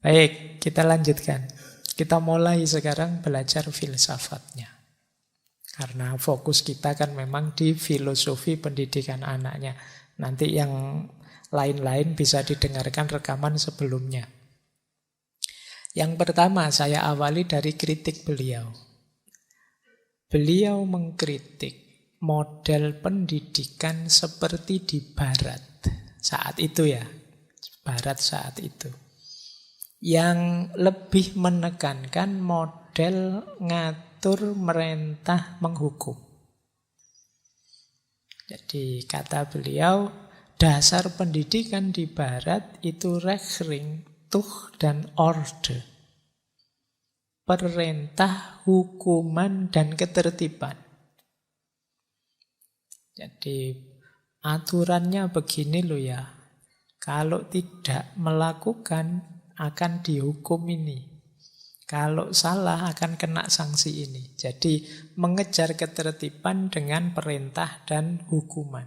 Baik, kita lanjutkan. Kita mulai sekarang belajar filsafatnya. Karena fokus kita kan memang di filosofi pendidikan anaknya. Nanti yang lain-lain bisa didengarkan rekaman sebelumnya. Yang pertama saya awali dari kritik beliau. Beliau mengkritik model pendidikan seperti di Barat saat itu ya. Barat saat itu. Yang lebih menekankan model ngatur, merentah, menghukum. Jadi kata beliau, dasar pendidikan di Barat itu Rechtring, Tuch, dan Orde. Perintah, hukuman, dan ketertiban. Jadi aturannya begini loh ya. Kalau tidak melakukan akan dihukum ini. Kalau salah akan kena sanksi ini. Jadi mengejar ketertiban dengan perintah dan hukuman.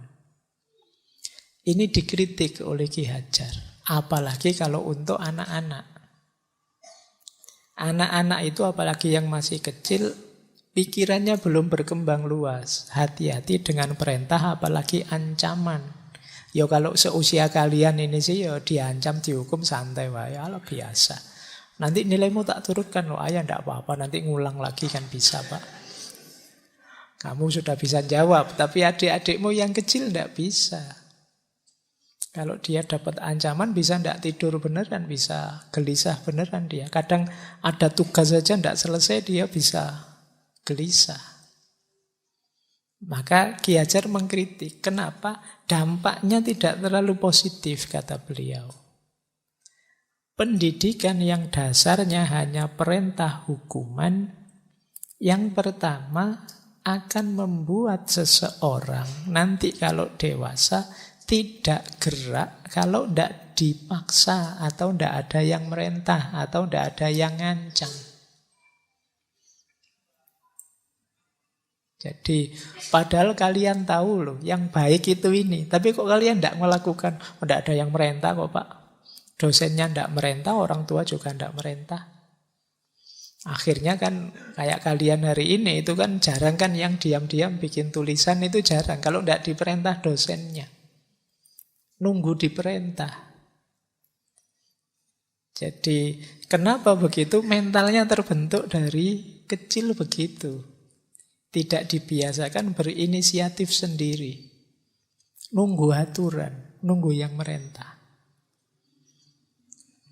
Ini dikritik oleh Ki Hajar. Apalagi kalau untuk anak-anak. Anak-anak itu apalagi yang masih kecil, pikirannya belum berkembang luas. Hati-hati dengan perintah apalagi ancaman. Ya kalau seusia kalian ini sih ya diancam, dihukum santai wae, ala biasa. Nanti nilaimu tak turunkan loh, ayah ndak apa-apa, nanti ngulang lagi kan bisa Pak. Kamu sudah bisa jawab, tapi adik-adikmu yang kecil ndak bisa. Kalau dia dapat ancaman bisa ndak tidur beneran, bisa gelisah beneran dia. Kadang ada tugas saja ndak selesai dia bisa gelisah. Maka Ki Hajar mengkritik, kenapa dampaknya tidak terlalu positif kata beliau. Pendidikan yang dasarnya hanya perintah hukuman, yang pertama akan membuat seseorang nanti kalau dewasa tidak gerak kalau tidak dipaksa atau tidak ada yang merentah atau tidak ada yang ngancam. Jadi padahal kalian tahu loh yang baik itu ini, tapi kok kalian tidak melakukan? Tidak ada yang merentah kok Pak. Dosennya tidak merentah, orang tua juga tidak merentah. Akhirnya kan kayak kalian hari ini itu kan jarang kan yang diam-diam bikin tulisan, itu jarang kalau tidak diperintah dosennya. Nunggu diperintah. Jadi kenapa begitu? Mentalnya terbentuk dari kecil begitu. Tidak dibiasakan berinisiatif sendiri. Nunggu aturan, nunggu yang merentah.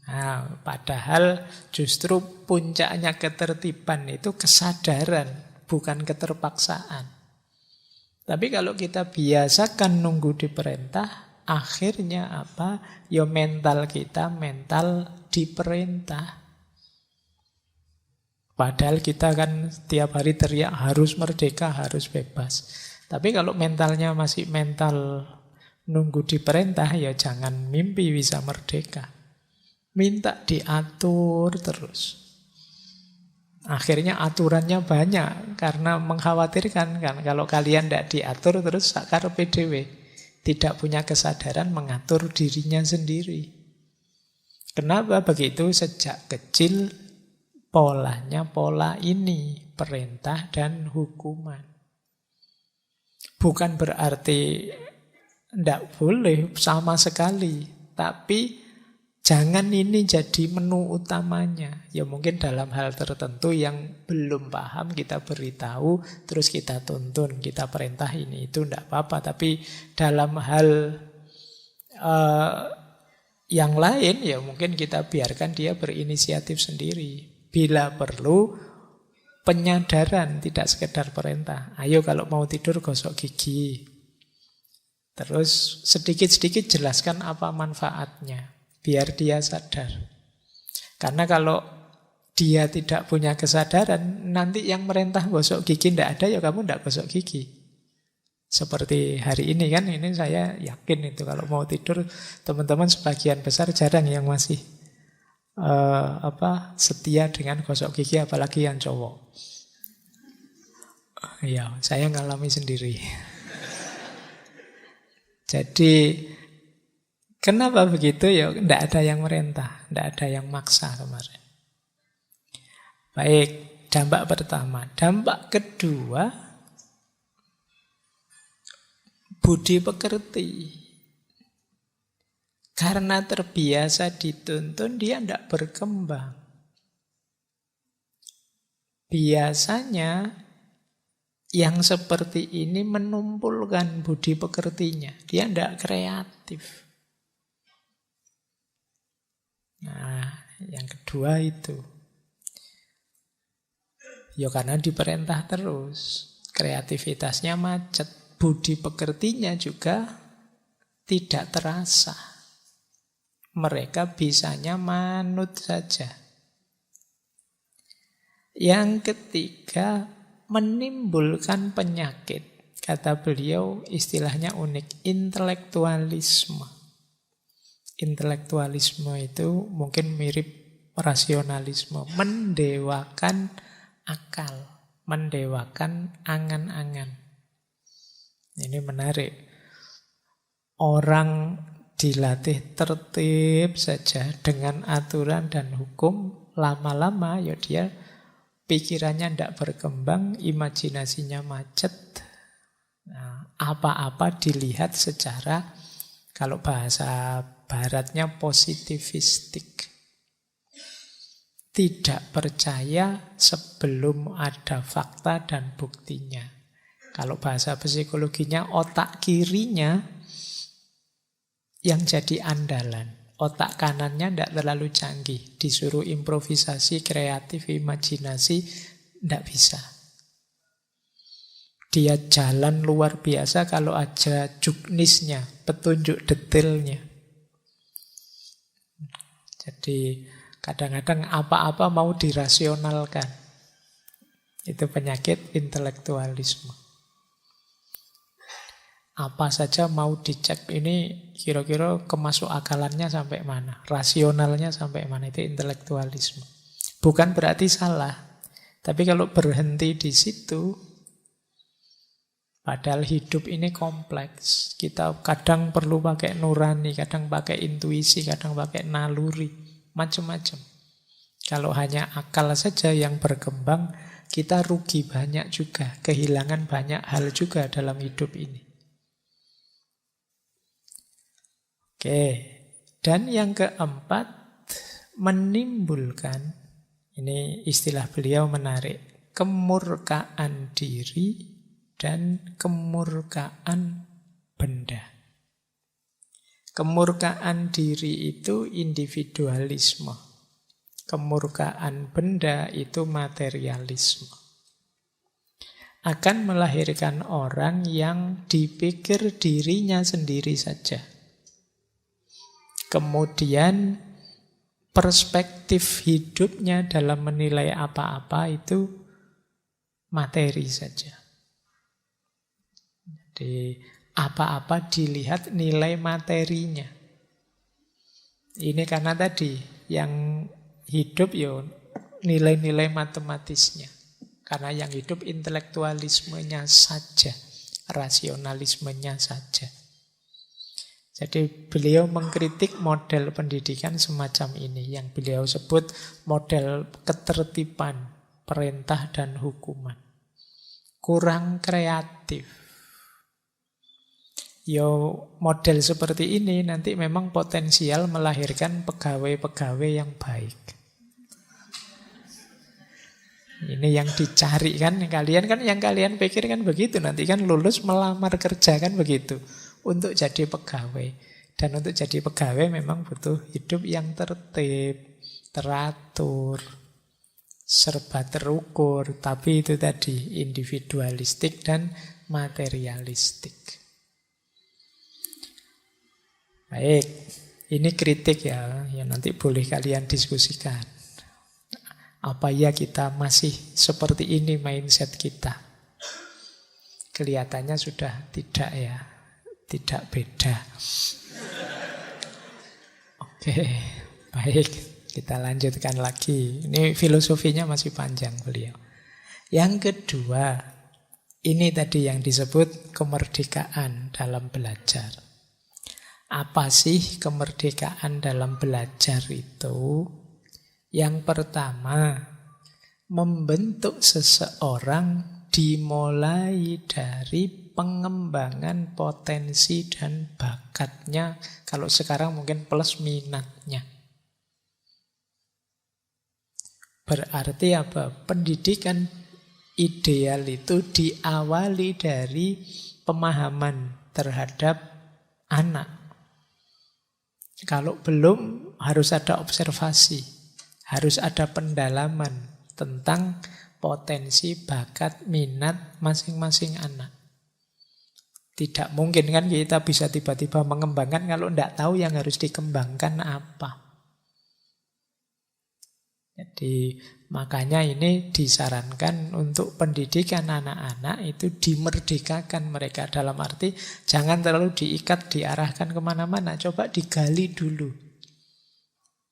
Nah, padahal justru puncaknya ketertiban itu kesadaran, bukan keterpaksaan. Tapi kalau kita biasakan nunggu diperintah, akhirnya apa? Ya mental kita mental diperintah. Padahal kita kan tiap hari teriak harus merdeka, harus bebas. Tapi kalau mentalnya masih mental nunggu diperintah, ya jangan mimpi bisa merdeka. Minta diatur terus. Akhirnya aturannya banyak karena mengkhawatirkan kan. Kalau kalian tidak diatur terus sakar PDW. Tidak punya kesadaran mengatur dirinya sendiri. Kenapa begitu? Sejak kecil polanya pola ini, perintah dan hukuman. Bukan berarti tidak boleh sama sekali, tapi jangan ini jadi menu utamanya. Ya mungkin dalam hal tertentu yang belum paham kita beritahu, terus kita tuntun, kita perintah ini itu tidak apa-apa. Tapi dalam hal yang lain ya mungkin kita biarkan dia berinisiatif sendiri. Bila perlu penyadaran, tidak sekedar perintah. Ayo kalau mau tidur gosok gigi. Terus sedikit-sedikit jelaskan apa manfaatnya. Biar dia sadar. Karena kalau dia tidak punya kesadaran, nanti yang merintah gosok gigi tidak ada, ya kamu tidak gosok gigi. Seperti hari ini kan, ini saya yakin itu kalau mau tidur, teman-teman sebagian besar jarang yang masih setia dengan gosok gigi, apalagi yang cowok. Ya, saya ngalami sendiri. Jadi Kenapa begitu? Ya, tidak ada yang merintah, tidak ada yang maksa kemarin. Baik, dampak pertama. Dampak kedua, budi pekerti. Karena terbiasa dituntun, dia tidak berkembang. Biasanya yang seperti ini menumpulkan budi pekertinya. Dia tidak kreatif. Nah, yang kedua itu. Ya karena diperintah terus. Kreativitasnya macet. Budi pekertinya juga tidak terasa. Mereka bisanya manut saja. Yang ketiga, menimbulkan penyakit. Kata beliau, istilahnya unik, intelektualisme. Intelektualisme itu mungkin mirip rasionalisme, mendewakan akal, mendewakan angan-angan. Ini menarik. Orang dilatih tertib saja dengan aturan dan hukum, lama-lama ya dia pikirannya tidak berkembang, imajinasinya macet. Nah, apa-apa dilihat secara, kalau bahasa baratnya positivistik. Tidak percaya sebelum ada fakta dan buktinya. Kalau bahasa psikologinya, otak kirinya yang jadi andalan. Otak kanannya tidak terlalu canggih. Disuruh improvisasi, kreatif, imajinasi, tidak bisa. Dia jalan luar biasa kalau aja juknisnya, petunjuk detailnya. Jadi kadang-kadang apa-apa mau dirasionalkan. Itu penyakit intelektualisme. Apa saja mau dicek, ini kira-kira kemasuk akalannya sampai mana, rasionalnya sampai mana, itu intelektualisme. Bukan berarti salah, tapi kalau berhenti di situ, padahal hidup ini kompleks. Kita kadang perlu pakai nurani, kadang pakai intuisi, kadang pakai naluri, macam-macam. Kalau hanya akal saja yang berkembang, kita rugi banyak juga, kehilangan banyak hal juga dalam hidup ini. Oke, dan yang keempat, menimbulkan, ini istilah beliau menarik, kemurkaan diri dan kemurkaan benda. Kemurkaan diri itu individualisme. Kemurkaan benda itu materialisme. Akan melahirkan orang yang dipikir dirinya sendiri saja. Kemudian perspektif hidupnya dalam menilai apa-apa itu materi saja. Jadi apa-apa dilihat nilai materinya. Ini karena tadi yang hidup ya nilai-nilai matematisnya. Karena yang hidup intelektualismenya saja, rasionalismenya saja. Jadi beliau mengkritik model pendidikan semacam ini yang beliau sebut model ketertiban, perintah dan hukuman. Kurang kreatif. Yo, model seperti ini nanti memang potensial melahirkan pegawai-pegawai yang baik. Ini yang dicari kan, yang kalian pikir kan begitu, nanti kan lulus melamar kerja kan begitu. Untuk jadi pegawai. Dan untuk jadi pegawai memang butuh hidup yang tertib, teratur, serba terukur. Tapi itu tadi individualistik dan materialistik. Baik, ini kritik ya, nanti boleh kalian diskusikan. Apa ya kita masih seperti ini mindset kita? Kelihatannya sudah tidak ya. Tidak beda. Oke, baik. Kita lanjutkan lagi. Ini filosofinya masih panjang beliau. Yang kedua, ini tadi yang disebut kemerdekaan dalam belajar. Apa sih kemerdekaan dalam belajar itu? Yang pertama, membentuk seseorang dimulai dari pengembangan potensi dan bakatnya. Kalau sekarang mungkin plus minatnya. Berarti apa? Pendidikan ideal itu diawali dari pemahaman terhadap anak. Kalau belum, harus ada observasi, harus ada pendalaman tentang potensi, bakat, minat masing-masing anak. Tidak mungkin kan kita bisa tiba-tiba mengembangkan kalau tidak tahu yang harus dikembangkan apa. Jadi makanya ini disarankan untuk pendidikan anak-anak itu dimerdekakan mereka. Dalam arti jangan terlalu diikat, diarahkan kemana-mana. Coba digali dulu.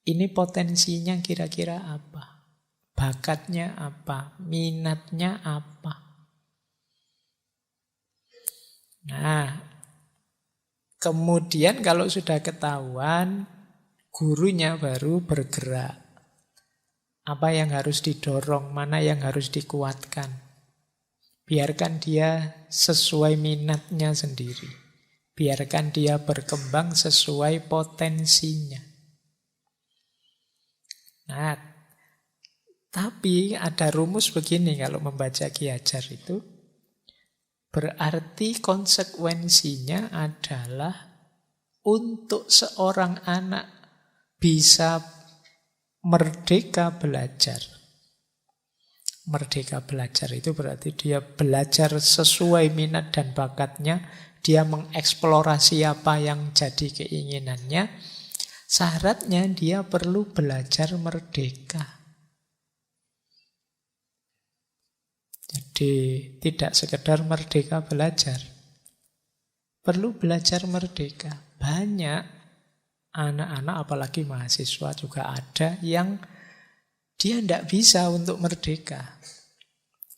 Ini potensinya kira-kira apa? Bakatnya apa? Minatnya apa? Nah, kemudian kalau sudah ketahuan, gurunya baru bergerak. Apa yang harus didorong, mana yang harus dikuatkan. Biarkan dia sesuai minatnya sendiri. Biarkan dia berkembang sesuai potensinya. Nah, tapi ada rumus begini kalau membaca Ki Hajar itu. Berarti konsekuensinya adalah untuk seorang anak bisa merdeka belajar. Merdeka belajar itu berarti dia belajar sesuai minat dan bakatnya, dia mengeksplorasi apa yang jadi keinginannya. Syaratnya dia perlu belajar merdeka. Jadi tidak sekedar merdeka belajar, perlu belajar merdeka. Banyak anak-anak apalagi mahasiswa juga ada yang dia tidak bisa untuk merdeka.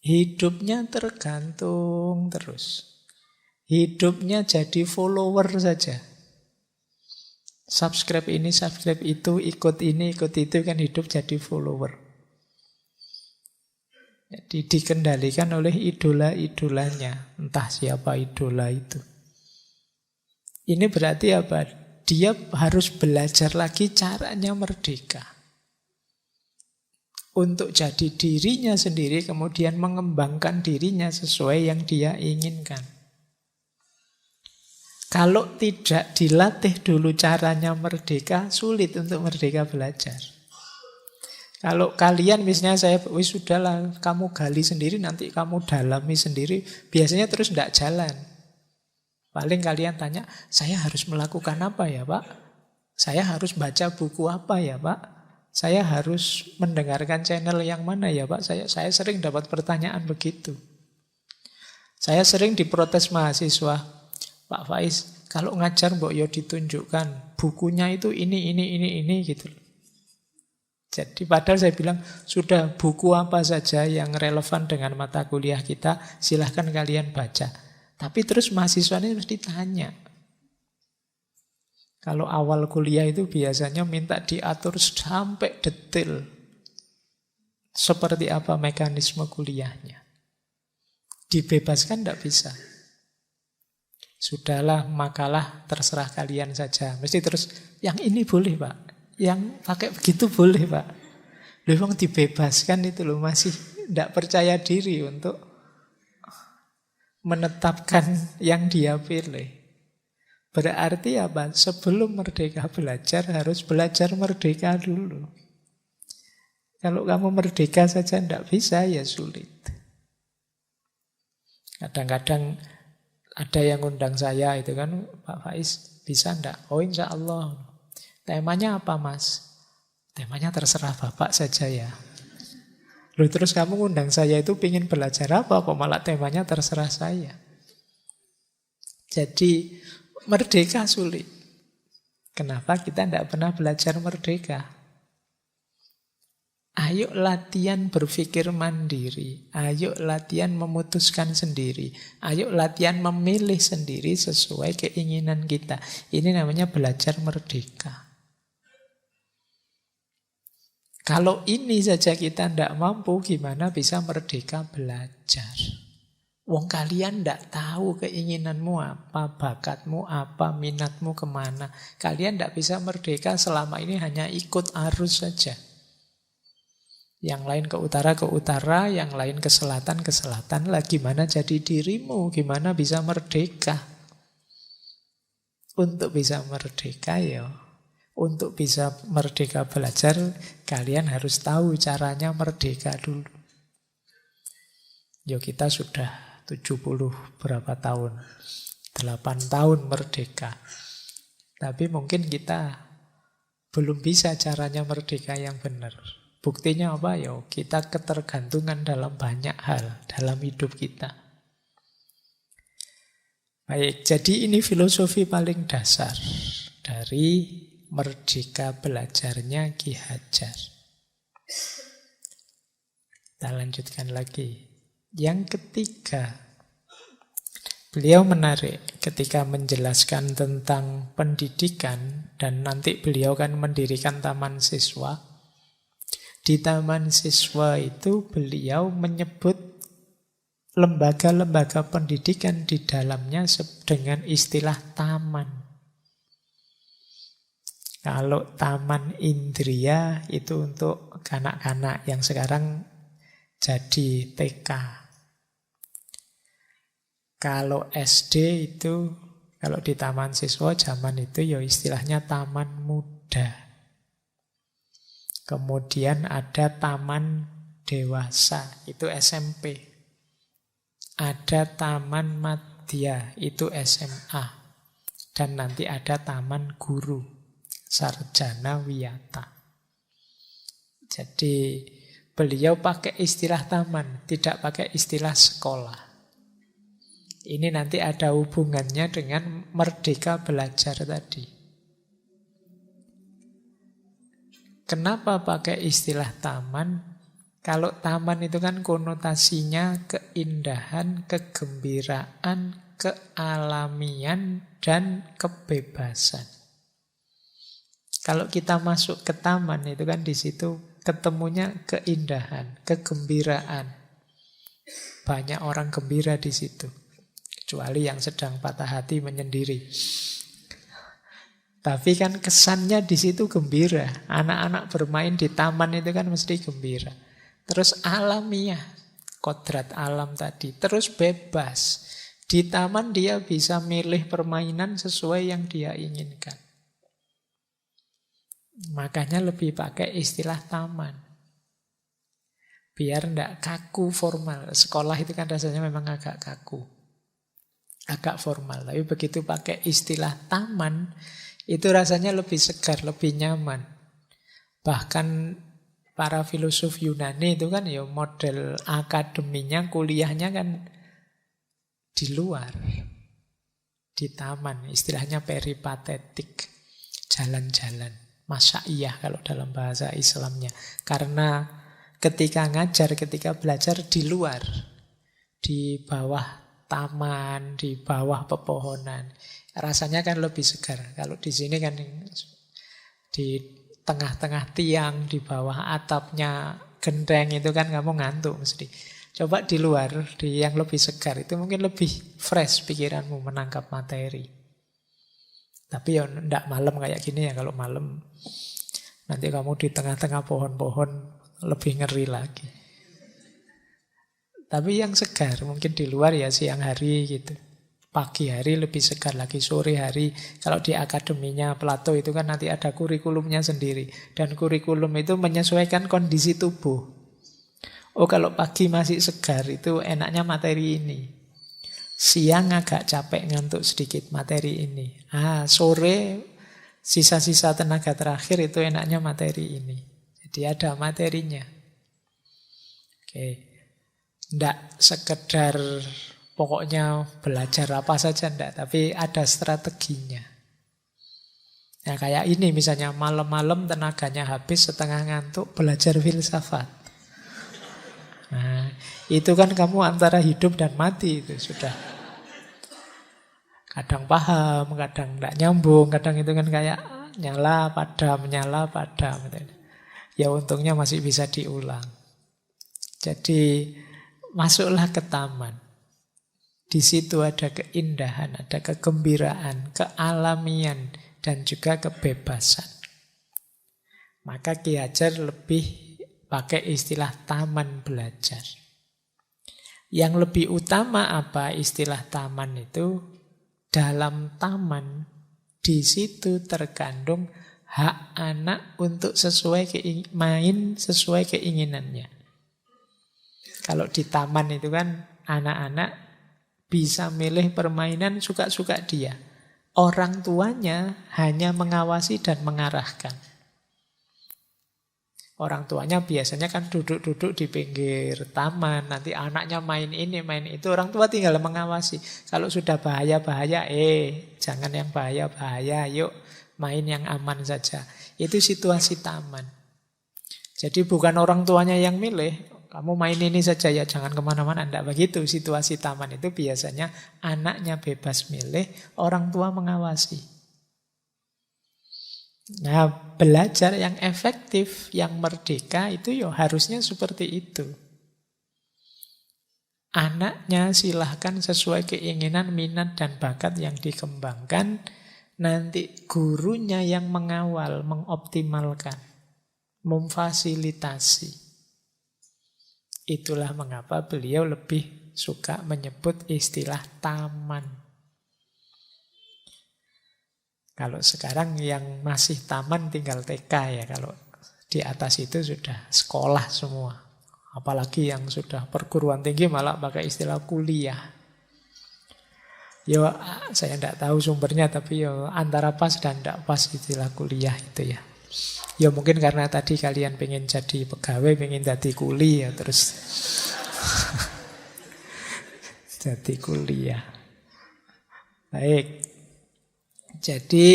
Hidupnya tergantung terus. Hidupnya jadi follower saja. Subscribe ini, subscribe itu, ikut ini, ikut itu, kan hidup jadi follower. Jadi dikendalikan oleh idola-idolanya. Entah siapa idola itu. Ini berarti apa? Dia harus belajar lagi caranya merdeka. Untuk jadi dirinya sendiri, kemudian mengembangkan dirinya sesuai yang dia inginkan. Kalau tidak dilatih dulu caranya merdeka, sulit untuk merdeka belajar. Kalau kalian misalnya wis sudahlah, kamu gali sendiri, nanti kamu dalami sendiri, biasanya terus tidak jalan. Paling kalian tanya, saya harus melakukan apa ya Pak? Saya harus baca buku apa ya Pak? Saya harus mendengarkan channel yang mana ya Pak? Saya sering dapat pertanyaan begitu. Saya sering diprotes mahasiswa, Pak Faiz, kalau ngajar mbok yo ditunjukkan bukunya itu ini gitu. Jadi padahal saya bilang, sudah buku apa saja yang relevan dengan mata kuliah kita, silahkan kalian baca. Tapi terus mahasiswa ini mesti tanya. Kalau awal kuliah itu biasanya minta diatur sampai detail. Seperti apa mekanisme kuliahnya. Dibebaskan tidak bisa. Sudahlah, makalah terserah kalian saja. Mesti terus, yang ini boleh Pak. Yang pakai begitu boleh Pak. Memang dibebaskan itu loh, masih tidak percaya diri untuk menetapkan yang dia pilih. Berarti apa? Sebelum merdeka belajar harus belajar merdeka dulu. Kalau kamu merdeka saja tidak bisa, ya sulit. Kadang-kadang ada yang undang saya itu kan, Pak Faiz bisa enggak? Oh insya Allah. Temanya apa Mas? Temanya terserah Bapak saja ya. Loh terus kamu ngundang saya itu pingin belajar apa? Kok malah temanya terserah saya? Jadi merdeka sulit. Kenapa kita tidak pernah belajar merdeka? Ayo latihan berpikir mandiri. Ayo latihan memutuskan sendiri. Ayo latihan memilih sendiri sesuai keinginan kita. Ini namanya belajar merdeka. Kalau ini saja kita tidak mampu, gimana bisa merdeka belajar? Wong kalian tidak tahu keinginanmu apa, bakatmu apa, minatmu kemana. Kalian tidak bisa merdeka selama ini hanya ikut arus saja. Yang lain ke utara, yang lain ke selatan lah. Gimana jadi dirimu? Gimana bisa merdeka? Untuk bisa merdeka ya, untuk bisa merdeka belajar, kalian harus tahu caranya merdeka dulu. Ya kita sudah 70 berapa tahun, 8 tahun merdeka. Tapi mungkin kita belum bisa caranya merdeka yang benar. Buktinya apa? Ya, kita ketergantungan dalam banyak hal dalam hidup kita. Baik, jadi ini filosofi paling dasar dari merdeka belajarnya Ki Hajar. Kita lanjutkan lagi. Yang ketiga, beliau menarik ketika menjelaskan tentang pendidikan dan nanti beliau kan mendirikan taman siswa. Di taman siswa itu beliau menyebut lembaga-lembaga pendidikan di dalamnya dengan istilah taman. Kalau taman indria itu untuk kanak-kanak yang sekarang jadi TK. Kalau SD itu, kalau di taman siswa zaman itu ya istilahnya taman muda. Kemudian ada taman dewasa, itu SMP. Ada taman madya, itu SMA. Dan nanti ada taman guru, sarjana wiyata. Jadi beliau pakai istilah taman, tidak pakai istilah sekolah. Ini nanti ada hubungannya dengan merdeka belajar tadi. Kenapa pakai istilah taman? Kalau taman itu kan konotasinya keindahan, kegembiraan, kealamian, dan kebebasan. Kalau kita masuk ke taman itu kan di situ ketemunya keindahan, kegembiraan. Banyak orang gembira di situ. Kecuali yang sedang patah hati menyendiri. Tapi kan kesannya di situ gembira. Anak-anak bermain di taman itu kan mesti gembira. Terus alamiah, kodrat alam tadi. Terus bebas. Di taman dia bisa milih permainan sesuai yang dia inginkan. Makanya lebih pakai istilah taman. Biar tidak kaku formal. Sekolah itu kan rasanya memang agak kaku. Agak formal. Tapi begitu pakai istilah taman, itu rasanya lebih segar, lebih nyaman. Bahkan para filosof Yunani itu kan ya model akademinya, kuliahnya kan di luar. Di taman, istilahnya peripatetik. Jalan-jalan. Masyaiyah kalau dalam bahasa Islamnya. Karena ketika ngajar, ketika belajar di luar. Di bawah taman, di bawah pepohonan. Rasanya kan lebih segar. Kalau di sini kan di tengah-tengah tiang, di bawah atapnya genteng itu kan kamu ngantuk mesti. Coba di luar, di yang lebih segar, itu mungkin lebih fresh pikiranmu menangkap materi. Tapi ya enggak malam kayak gini ya. Kalau malam nanti kamu di tengah-tengah pohon-pohon lebih ngeri lagi. Tapi yang segar mungkin di luar ya siang hari gitu. Pagi hari lebih segar lagi, sore hari. Kalau di akademinya Plato itu kan nanti ada kurikulumnya sendiri. Dan kurikulum itu menyesuaikan kondisi tubuh. Oh kalau pagi masih segar itu enaknya materi ini. Siang agak capek ngantuk sedikit materi ini. Sore sisa-sisa tenaga terakhir itu enaknya materi ini. Jadi ada materinya. Oke. Nggak sekedar pokoknya belajar apa saja enggak, tapi ada strateginya. Ya kayak ini misalnya malam-malam tenaganya habis setengah ngantuk belajar filsafat. Nah, itu kan kamu antara hidup dan mati itu sudah. Kadang paham, kadang tidak nyambung, kadang itu kan kayak nyala padam. Gitu. Ya untungnya masih bisa diulang. Jadi masuklah ke taman. Di situ ada keindahan, ada kegembiraan, kealamian, dan juga kebebasan. Maka Ki Hajar lebih pakai istilah taman belajar. Yang lebih utama apa istilah taman itu? Dalam taman, di situ terkandung hak anak untuk main sesuai keinginannya. Kalau di taman itu kan anak-anak bisa milih permainan suka-suka dia. Orang tuanya hanya mengawasi dan mengarahkan. Orang tuanya biasanya kan duduk-duduk di pinggir taman. Nanti anaknya main ini, main itu. Orang tua tinggal mengawasi. Kalau sudah bahaya-bahaya, jangan yang bahaya-bahaya. Yuk main yang aman saja. Itu situasi taman. Jadi bukan orang tuanya yang milih. Kamu main ini saja ya, jangan kemana-mana. Tidak begitu. Situasi taman itu biasanya anaknya bebas milih, orang tua mengawasi. Nah, belajar yang efektif, yang merdeka itu ya harusnya seperti itu. Anaknya silahkan sesuai keinginan, minat, dan bakat yang dikembangkan. Nanti gurunya yang mengawal, mengoptimalkan, memfasilitasi. Itulah mengapa beliau lebih suka menyebut istilah taman. Kalau sekarang yang masih taman tinggal TK ya. Kalau di atas itu sudah sekolah semua. Apalagi yang sudah perguruan tinggi malah pakai istilah kuliah. Yo, saya tidak tahu sumbernya, tapi yo antara pas dan tidak pas istilah kuliah itu ya. Ya mungkin karena tadi kalian pengen jadi pegawai, pengen jadi kuli ya terus jadi kuliah. Baik. Jadi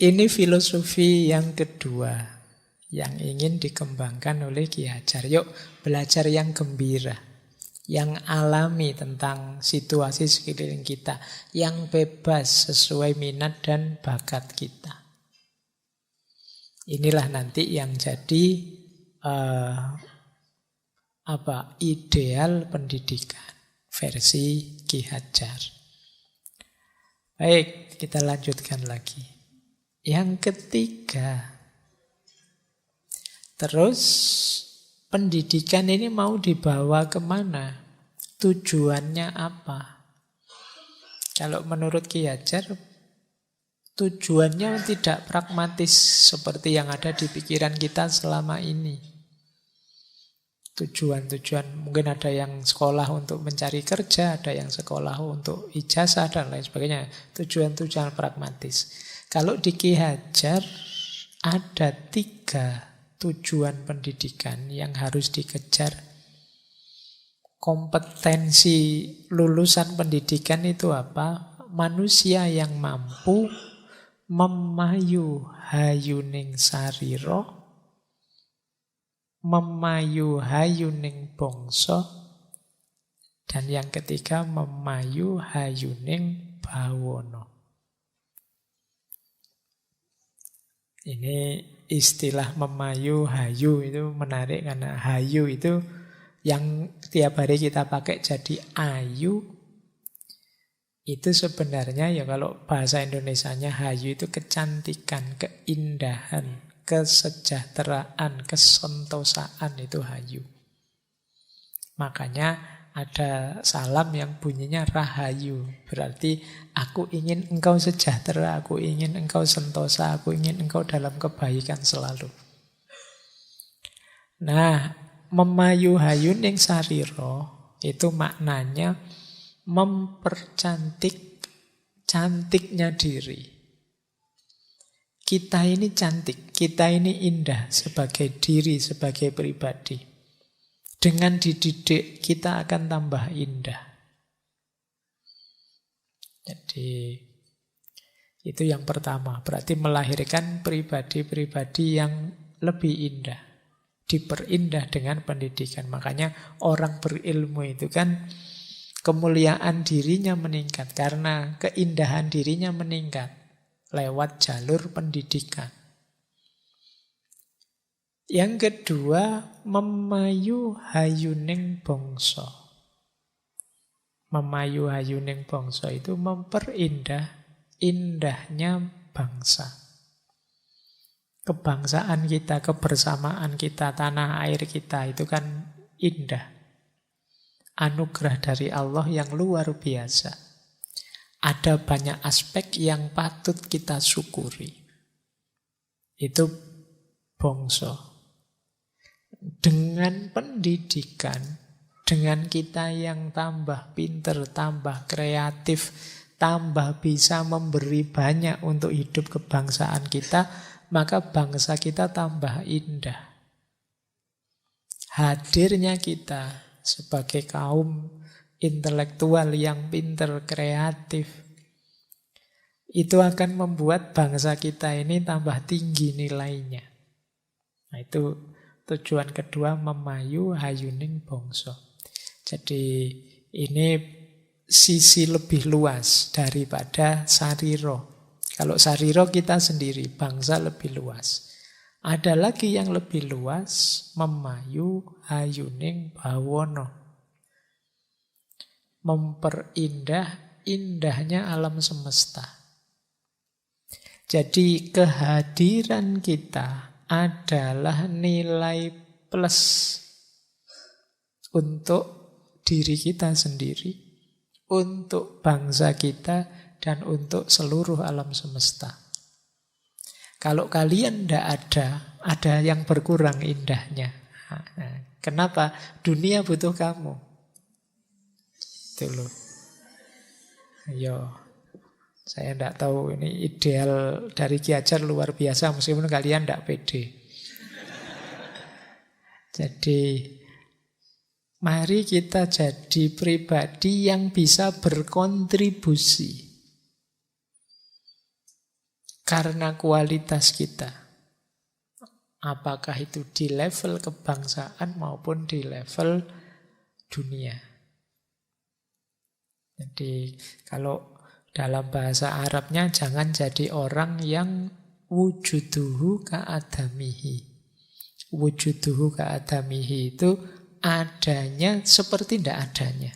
ini filosofi yang kedua yang ingin dikembangkan oleh Ki Hajar. Yuk belajar yang gembira, yang alami tentang situasi sekeliling kita, yang bebas sesuai minat dan bakat kita. Inilah nanti yang jadi ideal pendidikan versi Ki Hajar. Baik, kita lanjutkan lagi. Yang ketiga, terus pendidikan ini mau dibawa kemana? Tujuannya apa? Kalau menurut Ki Hajar, tujuannya tidak pragmatis seperti yang ada di pikiran kita selama ini. Tujuan-tujuan, mungkin ada yang sekolah untuk mencari kerja, ada yang sekolah untuk ijazah dan lain sebagainya. Tujuan-tujuan pragmatis. Kalau di Ki Hajar ada 3 tujuan pendidikan yang harus dikejar. Kompetensi lulusan pendidikan itu apa? Manusia yang mampu memayu hayuning sarira, memayu hayuning bangsa, dan yang ketiga memayu hayuning bawana. Ini istilah memayu hayu itu menarik karena hayu itu yang tiap hari kita pakai jadi ayu. Itu sebenarnya ya kalau bahasa Indonesianya hayu itu kecantikan, keindahan, kesejahteraan, kesentosaan itu hayu. Makanya ada salam yang bunyinya rahayu. Berarti aku ingin engkau sejahtera, aku ingin engkau sentosa, aku ingin engkau dalam kebaikan selalu. Nah, memayu hayuning sarira itu maknanya mempercantik cantiknya diri. Kita ini cantik, kita ini indah sebagai diri, sebagai pribadi. Dengan dididik kita akan tambah indah. Jadi Itu yang pertama. Berarti melahirkan pribadi-pribadi yang lebih indah. Diperindah dengan pendidikan. Makanya orang berilmu itu kan kemuliaan dirinya meningkat. Karena keindahan dirinya meningkat. Lewat jalur pendidikan. Yang kedua, memayu hayuning bangsa. Memayu hayuning bangsa itu memperindah indahnya bangsa. Kebangsaan kita, kebersamaan kita, tanah air kita itu kan indah. Anugerah dari Allah yang luar biasa. Ada banyak aspek yang patut kita syukuri. Itu bangsa. Dengan pendidikan, dengan kita yang tambah pinter, tambah kreatif, tambah bisa memberi banyak untuk hidup kebangsaan kita, maka bangsa kita tambah indah. Hadirnya kita sebagai kaum intelektual yang pinter, kreatif, itu akan membuat bangsa kita ini tambah tinggi nilainya. Nah, itu tujuan kedua, memayu hayuning bangsa. Jadi ini sisi lebih luas daripada sariro. Kalau sariro kita sendiri, bangsa lebih luas. Ada lagi yang lebih luas, memayu hayuning bawono. Memperindah indahnya alam semesta. Jadi kehadiran kita adalah nilai plus untuk diri kita sendiri, untuk bangsa kita, dan untuk seluruh alam semesta. Kalau kalian tidak ada yang berkurang indahnya. Nah, kenapa? Dunia butuh kamu. Itu loh. Ayo. Saya tidak tahu, ini ideal dari Ki Hajar luar biasa, meskipun kalian tidak pede. Jadi, mari kita jadi pribadi yang bisa berkontribusi. Karena kualitas kita. Apakah itu di level kebangsaan maupun di level dunia. Jadi, kalau dalam bahasa Arabnya jangan jadi orang yang wujuduhu ka'adamihi. Wujuduhu ka'adamihi itu adanya seperti tidak adanya.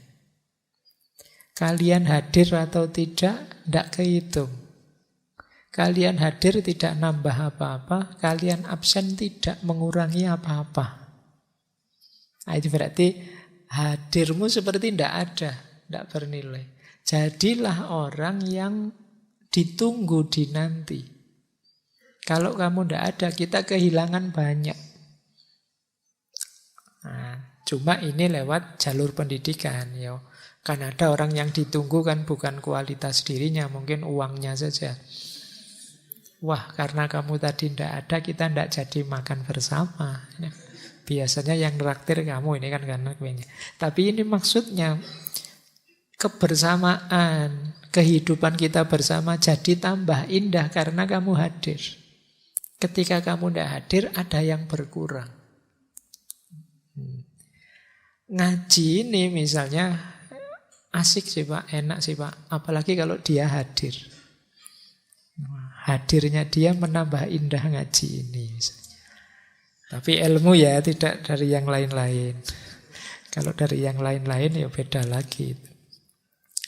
Kalian hadir atau tidak kehitung. Kalian hadir tidak nambah apa-apa, kalian absen tidak mengurangi apa-apa. Nah, itu berarti hadirmu seperti tidak ada, tidak bernilai. Jadilah orang yang ditunggu dinanti. Kalau kamu tidak ada, kita kehilangan banyak. Nah, cuma ini lewat jalur pendidikan. Ya. Kan ada orang yang ditunggu kan bukan kualitas dirinya, mungkin uangnya saja. Wah, karena kamu tadi tidak ada, kita tidak jadi makan bersama. Ya. Biasanya yang traktir kamu, ini kan karena kuenya. Tapi ini maksudnya kebersamaan, kehidupan kita bersama jadi tambah indah karena kamu hadir. Ketika kamu tidak hadir, ada yang berkurang. Ngaji ini misalnya asik sih Pak, enak sih Pak. Apalagi kalau dia hadir. Hadirnya dia menambah indah ngaji ini. Tapi ilmu ya tidak dari yang lain-lain. Kalau dari yang lain-lain ya beda lagi.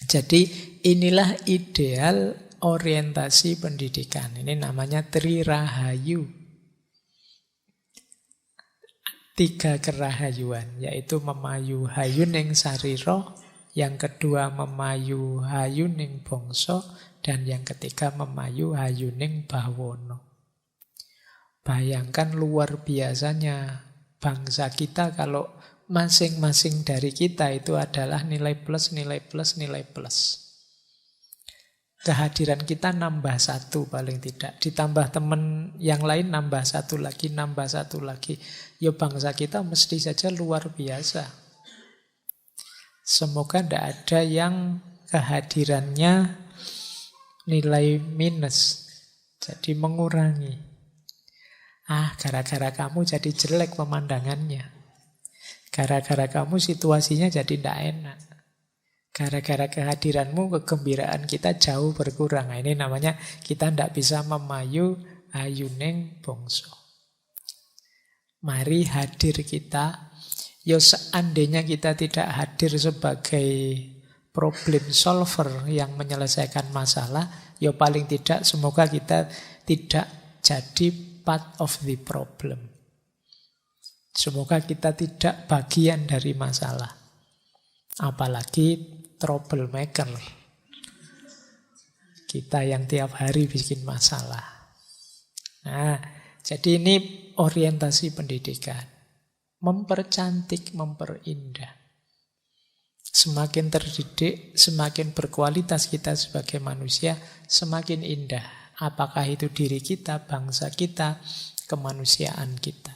Jadi inilah ideal orientasi pendidikan. Ini namanya Trirahayu. 3 kerahayuan, yaitu memayu hayuning sariro, yang kedua memayu hayuning bangsa, dan yang ketiga memayu hayuning bawono. Bayangkan luar biasanya bangsa kita kalau masing-masing dari kita itu adalah nilai plus, nilai plus, nilai plus. Kehadiran kita nambah 1 paling tidak. Ditambah teman yang lain nambah 1 lagi, nambah 1 lagi. Ya bangsa kita mesti saja luar biasa. Semoga tidak ada yang kehadirannya nilai minus. Jadi mengurangi. Gara-gara kamu jadi jelek pemandangannya. Gara-gara kamu situasinya jadi tidak enak. Gara-gara kehadiranmu, kegembiraan kita jauh berkurang. Nah, ini namanya kita tidak bisa memayu ayuning bongso. Mari hadir kita. Ya seandainya kita tidak hadir sebagai problem solver yang menyelesaikan masalah, ya paling tidak semoga kita tidak jadi part of the problem. Semoga kita tidak bagian dari masalah. Apalagi troublemaker. Kita yang tiap hari bikin masalah. Nah, jadi ini orientasi pendidikan. Mempercantik, memperindah. Semakin terdidik, semakin berkualitas kita sebagai manusia, semakin indah. Apakah itu diri kita, bangsa kita, kemanusiaan kita.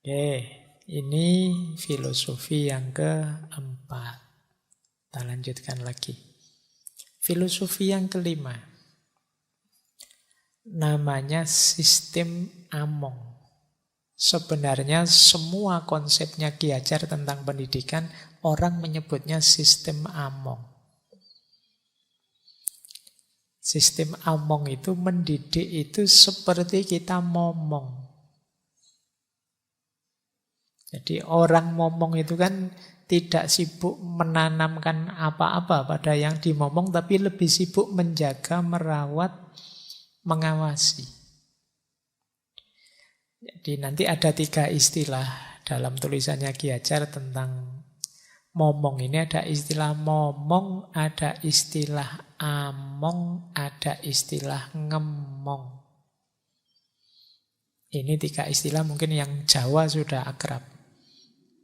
Oke, ini filosofi yang keempat. Kita lanjutkan lagi. Filosofi yang kelima. Namanya sistem Among. Sebenarnya semua konsepnya Ki Hajar tentang pendidikan, orang menyebutnya sistem Among. Sistem Among itu mendidik itu seperti kita momong. Jadi orang momong itu kan tidak sibuk menanamkan apa-apa pada yang dimomong, tapi lebih sibuk menjaga, merawat, mengawasi. Jadi nanti ada 3 istilah dalam tulisannya Ki Hajar tentang momong ini. Ada istilah momong, ada istilah among, ada istilah ngemong. Ini 3 istilah mungkin yang Jawa sudah akrab.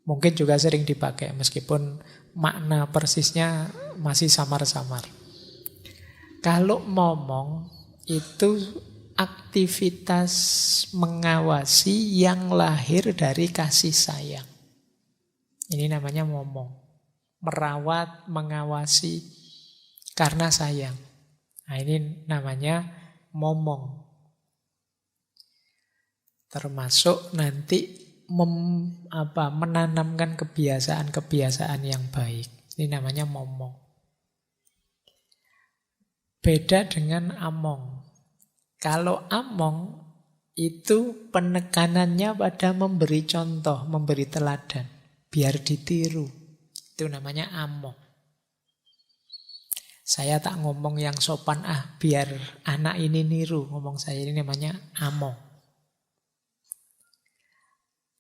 Mungkin juga sering dipakai meskipun makna persisnya masih samar-samar. Kalau momong itu aktivitas mengawasi yang lahir dari kasih sayang. Ini namanya momong. Merawat, mengawasi karena sayang. Nah, ini namanya momong. Termasuk nanti menanamkan kebiasaan-kebiasaan yang baik. Ini namanya momong. Beda dengan among. Kalau among itu penekanannya pada memberi contoh, memberi teladan, biar ditiru. Itu namanya among. Saya tak ngomong yang sopan, biar anak ini niru. Ngomong saya ini namanya among.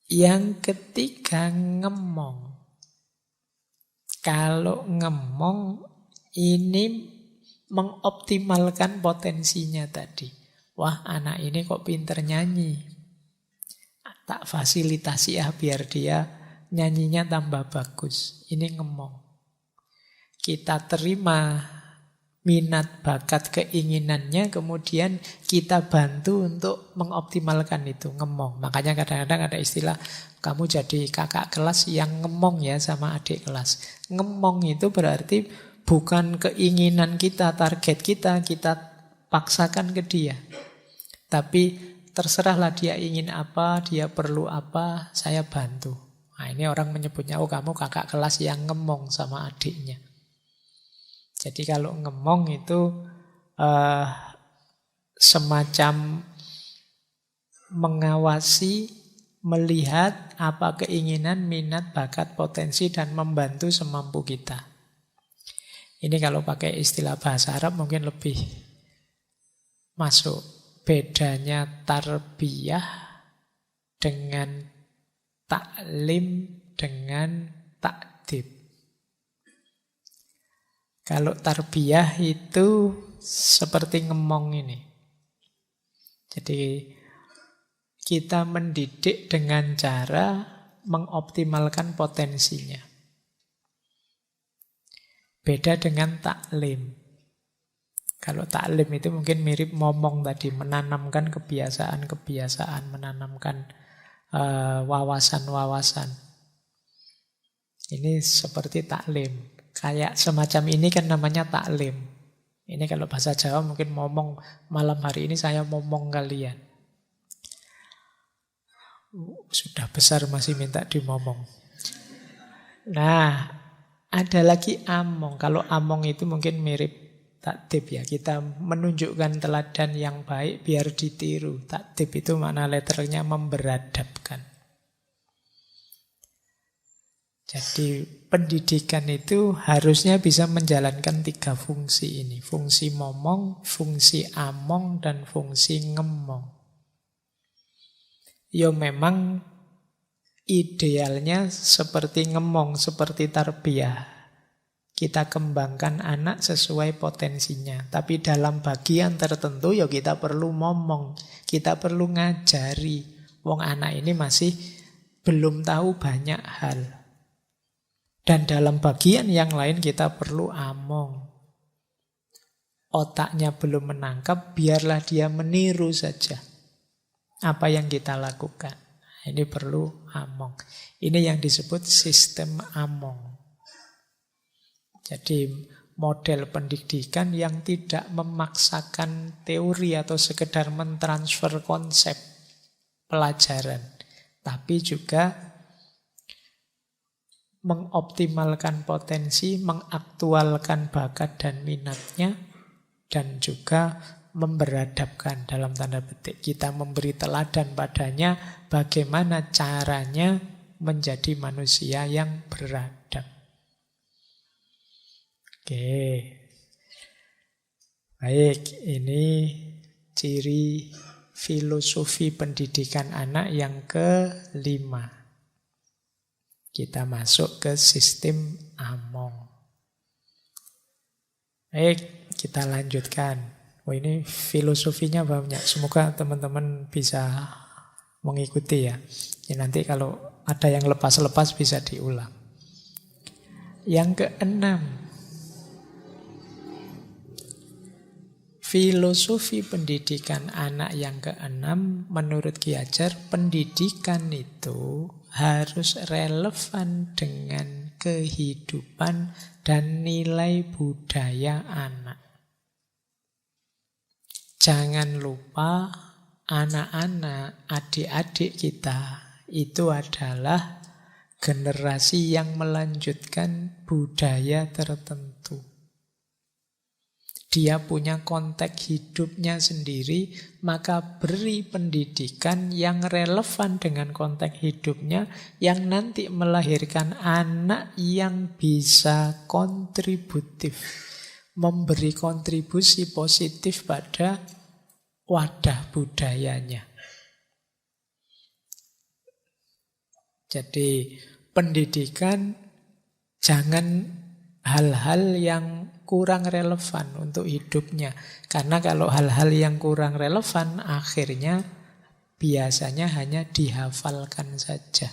Yang ketiga ngemong. Kalau ngemong ini mengoptimalkan potensinya tadi. Wah, anak ini kok pinter nyanyi. Tak fasilitasi biar dia nyanyinya tambah bagus. Ini ngemong. Kita terima minat, bakat, keinginannya, kemudian kita bantu untuk mengoptimalkan itu, ngemong. Makanya kadang-kadang ada istilah, kamu jadi kakak kelas yang ngemong ya sama adik kelas. Ngemong itu berarti bukan keinginan kita, target kita paksakan ke dia. Tapi terserahlah dia ingin apa, dia perlu apa, saya bantu. Nah, ini orang menyebutnya, kamu kakak kelas yang ngemong sama adiknya. Jadi kalau ngemong itu semacam mengawasi, melihat apa keinginan, minat, bakat, potensi, dan membantu semampu kita. Ini kalau pakai istilah bahasa Arab mungkin lebih masuk. Bedanya tarbiyah dengan taklim dengan takdib. Kalau tarbiyah itu seperti ngemong ini. Jadi kita mendidik dengan cara mengoptimalkan potensinya. Beda dengan taklim. Kalau taklim itu mungkin mirip momong tadi, menanamkan kebiasaan-kebiasaan, menanamkan wawasan-wawasan. Ini seperti taklim. Kayak semacam ini kan namanya taklim. Ini kalau bahasa Jawa mungkin momong, malam hari ini saya momong kalian. Sudah besar masih minta dimomong. Nah, ada lagi among. Kalau among itu mungkin mirip taktib ya. Kita menunjukkan teladan yang baik biar ditiru. Taktib itu makna letternya memberadabkan. Jadi pendidikan itu harusnya bisa menjalankan 3 fungsi ini. Fungsi momong, fungsi among, dan fungsi ngemong. Ya memang idealnya seperti ngemong, seperti tarbiyah. Kita kembangkan anak sesuai potensinya. Tapi dalam bagian tertentu ya kita perlu momong. Kita perlu ngajari. Wong anak ini masih belum tahu banyak hal. Dan dalam bagian yang lain kita perlu among. Otaknya belum menangkap, biarlah dia meniru saja apa yang kita lakukan. Ini perlu among. Ini yang disebut sistem among. Jadi model pendidikan yang tidak memaksakan teori atau sekedar mentransfer konsep pelajaran. Tapi juga mengoptimalkan potensi, mengaktualkan bakat dan minatnya, dan juga memberadabkan dalam tanda petik. Kita memberi teladan padanya bagaimana caranya menjadi manusia yang beradab. Oke. Baik, ini ciri filosofi pendidikan anak yang ke-5. Kita masuk ke sistem among. Baik, kita lanjutkan. Oh, ini filosofinya banyak. Semoga teman-teman bisa mengikuti ya. Ya nanti kalau ada yang lepas-lepas bisa diulang. Yang ke-6. Filosofi pendidikan anak yang ke-6 menurut Ki Hajar, pendidikan itu harus relevan dengan kehidupan dan nilai budaya anak. Jangan lupa anak-anak, adik-adik kita itu adalah generasi yang melanjutkan budaya tertentu. Dia punya konteks hidupnya sendiri, maka beri pendidikan yang relevan dengan konteks hidupnya, yang nanti melahirkan anak yang bisa kontributif, memberi kontribusi positif pada wadah budayanya. Jadi pendidikan jangan hal-hal yang kurang relevan untuk hidupnya. Karena kalau hal-hal yang kurang relevan, akhirnya biasanya hanya dihafalkan saja.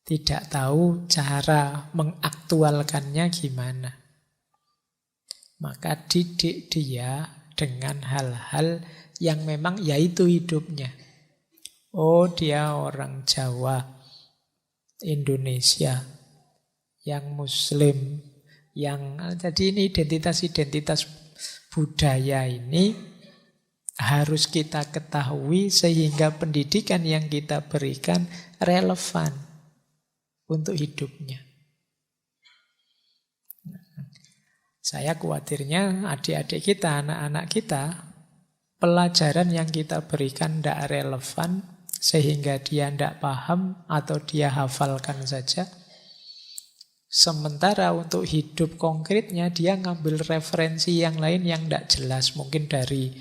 Tidak tahu cara mengaktualkannya gimana. Maka didik dia dengan hal-hal yang memang yaitu hidupnya. Oh, dia orang Jawa, Indonesia, yang Muslim, jadi ini identitas-identitas budaya ini harus kita ketahui sehingga pendidikan yang kita berikan relevan untuk hidupnya. Saya khawatirnya adik-adik kita, anak-anak kita, pelajaran yang kita berikan tidak relevan sehingga dia tidak paham atau dia hafalkan saja. Sementara untuk hidup konkretnya dia ngambil referensi yang lain yang tidak jelas. Mungkin dari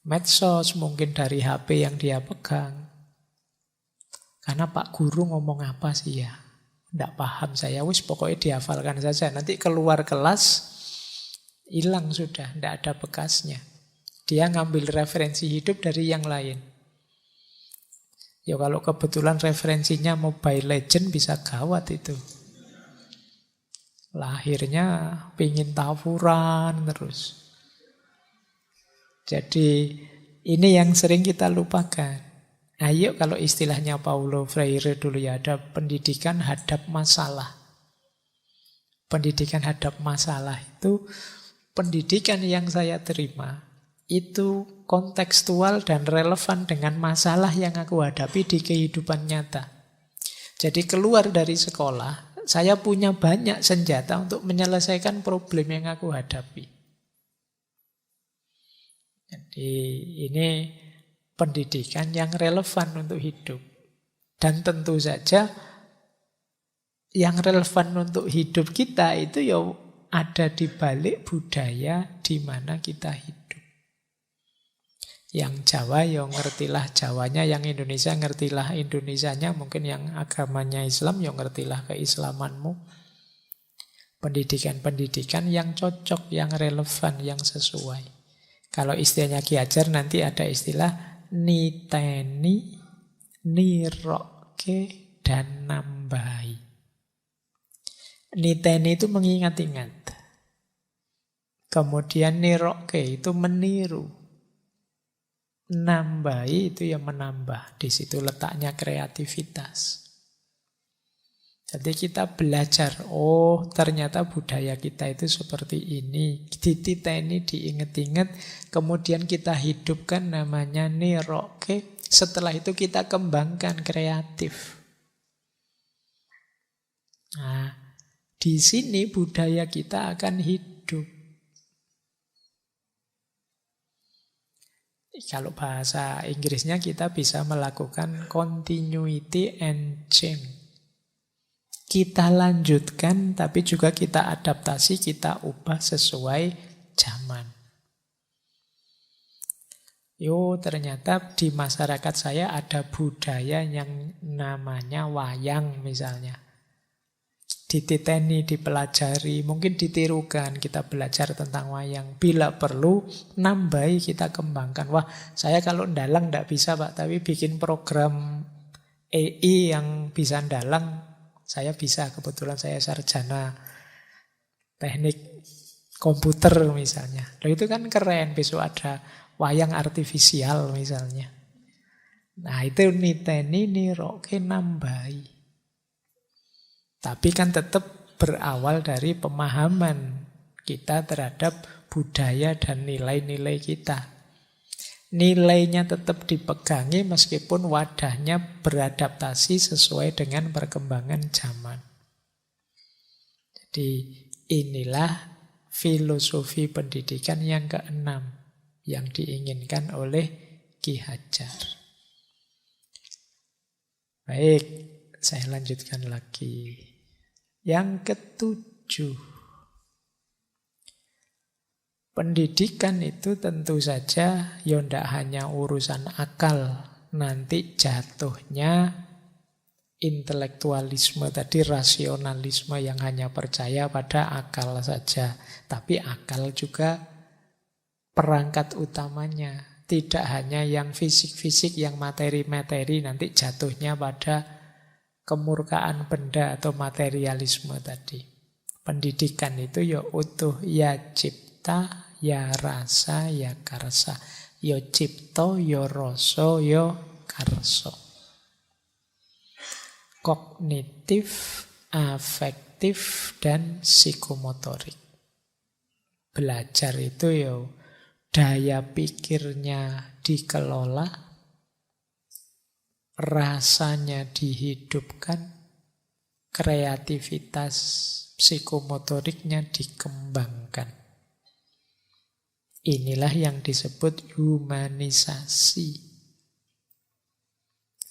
medsos, mungkin dari HP yang dia pegang. Karena Pak Guru ngomong apa sih ya? Tidak paham saya, pokoknya dihafalkan saja. Nanti keluar kelas, hilang sudah, tidak ada bekasnya. Dia ngambil referensi hidup dari yang lain. Ya kalau kebetulan referensinya Mobile Legend bisa gawat itu. Lahirnya pingin tawuran terus. Jadi ini yang sering kita lupakan. Nah, yuk kalau istilahnya Paulo Freire dulu ya, ada pendidikan hadap masalah. Pendidikan hadap masalah itu pendidikan yang saya terima itu kontekstual dan relevan dengan masalah yang aku hadapi di kehidupan nyata. Jadi keluar dari sekolah, saya punya banyak senjata untuk menyelesaikan problem yang aku hadapi. Jadi ini pendidikan yang relevan untuk hidup. Dan tentu saja yang relevan untuk hidup kita itu ya ada di balik budaya di mana kita hidup. Yang Jawa ya ngertilah Jawanya, yang Indonesia ngertilah Indonesianya, mungkin yang agamanya Islam ya ngertilah keislamanmu. Pendidikan-pendidikan yang cocok, yang relevan, yang sesuai. Kalau istilahnya Ki Hajar nanti ada istilah niteni, niroke, dan nambahi. Niteni itu mengingat-ingat. Kemudian niroke itu meniru. Nambahi itu yang menambah. Di situ letaknya kreativitas. Jadi kita belajar, oh ternyata budaya kita itu seperti ini. Dititeni, diingat-ingat, kemudian kita hidupkan namanya niroke. Setelah itu kita kembangkan kreatif. Nah, di sini budaya kita akan hidup. Kalau bahasa Inggrisnya kita bisa melakukan continuity and change. Kita lanjutkan, tapi juga kita adaptasi, kita ubah sesuai zaman. Ternyata di masyarakat saya ada budaya yang namanya wayang misalnya. Dititeni, dipelajari, mungkin ditirukan, kita belajar tentang wayang. Bila perlu, nambahi, kita kembangkan. Wah, saya kalau ndalang ndak bisa Pak, tapi bikin program EI yang bisa ndalang, saya bisa. Kebetulan saya sarjana teknik komputer misalnya. Loh itu kan keren, besok ada wayang artifisial misalnya. Nah itu niteni, niroke, nambahi. Tapi kan tetap berawal dari pemahaman kita terhadap budaya dan nilai-nilai kita. Nilainya tetap dipegangi meskipun wadahnya beradaptasi sesuai dengan perkembangan zaman. Jadi inilah filosofi pendidikan yang keenam yang diinginkan oleh Ki Hajar. Baik, saya lanjutkan lagi. Yang ketujuh, pendidikan itu tentu saja ya ndak hanya urusan akal. Nanti jatuhnya intelektualisme tadi, rasionalisme yang hanya percaya pada akal saja. Tapi akal juga perangkat utamanya. Tidak hanya yang fisik-fisik, yang materi-materi, nanti jatuhnya pada kemurkaan benda atau materialisme tadi. Pendidikan itu ya utuh, ya cipta, ya rasa, ya karsa. Ya cipto, ya rasa, ya karsa. Kognitif, afektif, dan psikomotorik. Belajar itu ya daya pikirnya dikelola, rasanya dihidupkan, kreativitas psikomotoriknya dikembangkan. Inilah yang disebut humanisasi.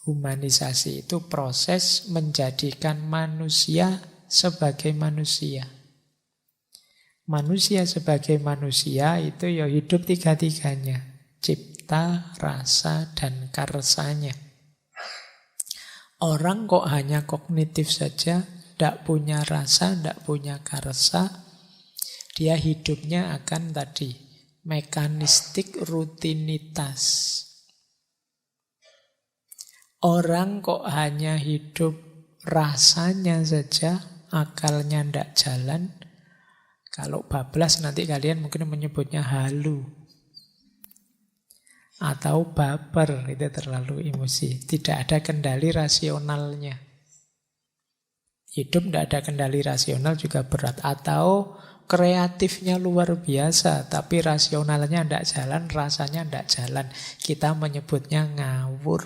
Humanisasi itu proses menjadikan manusia sebagai manusia. Manusia sebagai manusia itu ya hidup tiga-tiganya. Cipta, rasa, dan karsanya. Orang kok hanya kognitif saja, tidak punya rasa, tidak punya karsa, dia hidupnya akan tadi mekanistik, rutinitas. Orang kok hanya hidup rasanya saja, akalnya tidak jalan. Kalau bablas nanti kalian mungkin menyebutnya halu. atau baper, itu terlalu emosi. Tidak ada kendali rasionalnya. Hidup tidak ada kendali rasional juga berat. Atau kreatifnya luar biasa, tapi rasionalnya tidak jalan, rasanya tidak jalan. Kita menyebutnya ngawur.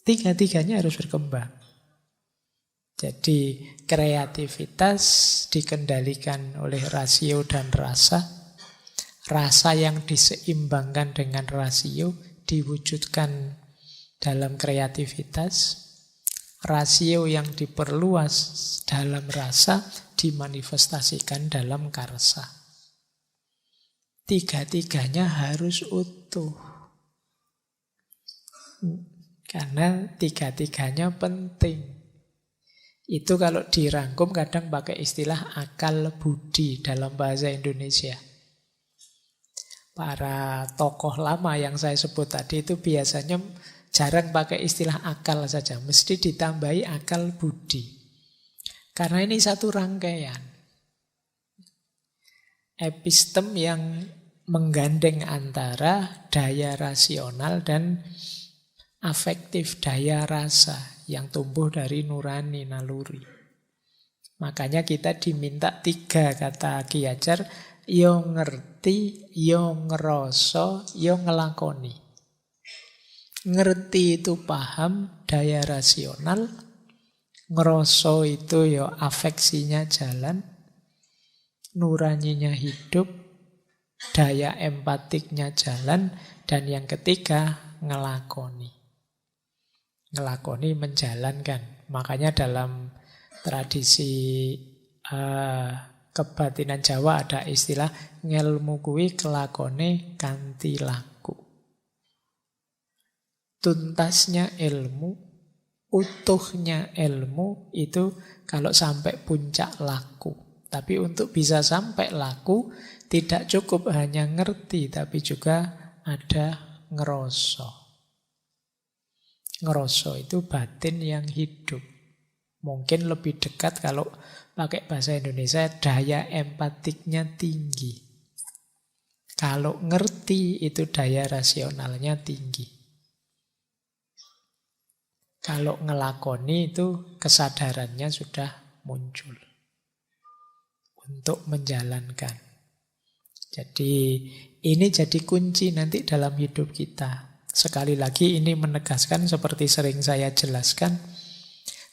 Tiga-tiganya harus berkembang. Jadi kreativitas dikendalikan oleh rasio dan rasa. Rasa yang diseimbangkan dengan rasio diwujudkan dalam kreativitas. Rasio yang diperluas dalam rasa dimanifestasikan dalam karsa. Tiga-tiganya harus utuh. Karena tiga-tiganya penting. Itu kalau dirangkum kadang pakai istilah akal budi dalam bahasa Indonesia. Para tokoh lama yang saya sebut tadi itu biasanya jarang pakai istilah akal saja. Mesti ditambahi akal budi. Karena ini satu rangkaian. Epistem yang menggandeng antara daya rasional dan afektif, daya rasa yang tumbuh dari nurani, naluri. Makanya kita diminta 3 kata Ki Hajar, yo ngerti, yo ngeroso, yo ngelakoni. Ngerti itu paham, daya rasional. Ngeroso itu yo afeksinya jalan. Nuraninya hidup. Daya empatiknya jalan. Dan yang ketiga, ngelakoni. Ngelakoni menjalankan. Makanya dalam tradisi kebatinan Jawa ada istilah ngelmu kuwi kelakone kanthi laku. Tuntasnya ilmu, utuhnya ilmu itu kalau sampai puncak laku. Tapi untuk bisa sampai laku tidak cukup hanya ngerti, tapi juga ada ngeroso. Ngeroso itu batin yang hidup. Mungkin lebih dekat kalau pakai bahasa Indonesia, daya empatiknya tinggi. Kalau ngerti itu daya rasionalnya tinggi. Kalau ngelakoni itu kesadarannya sudah muncul untuk menjalankan. Jadi ini jadi kunci nanti dalam hidup kita. Sekali lagi ini menegaskan seperti sering saya jelaskan,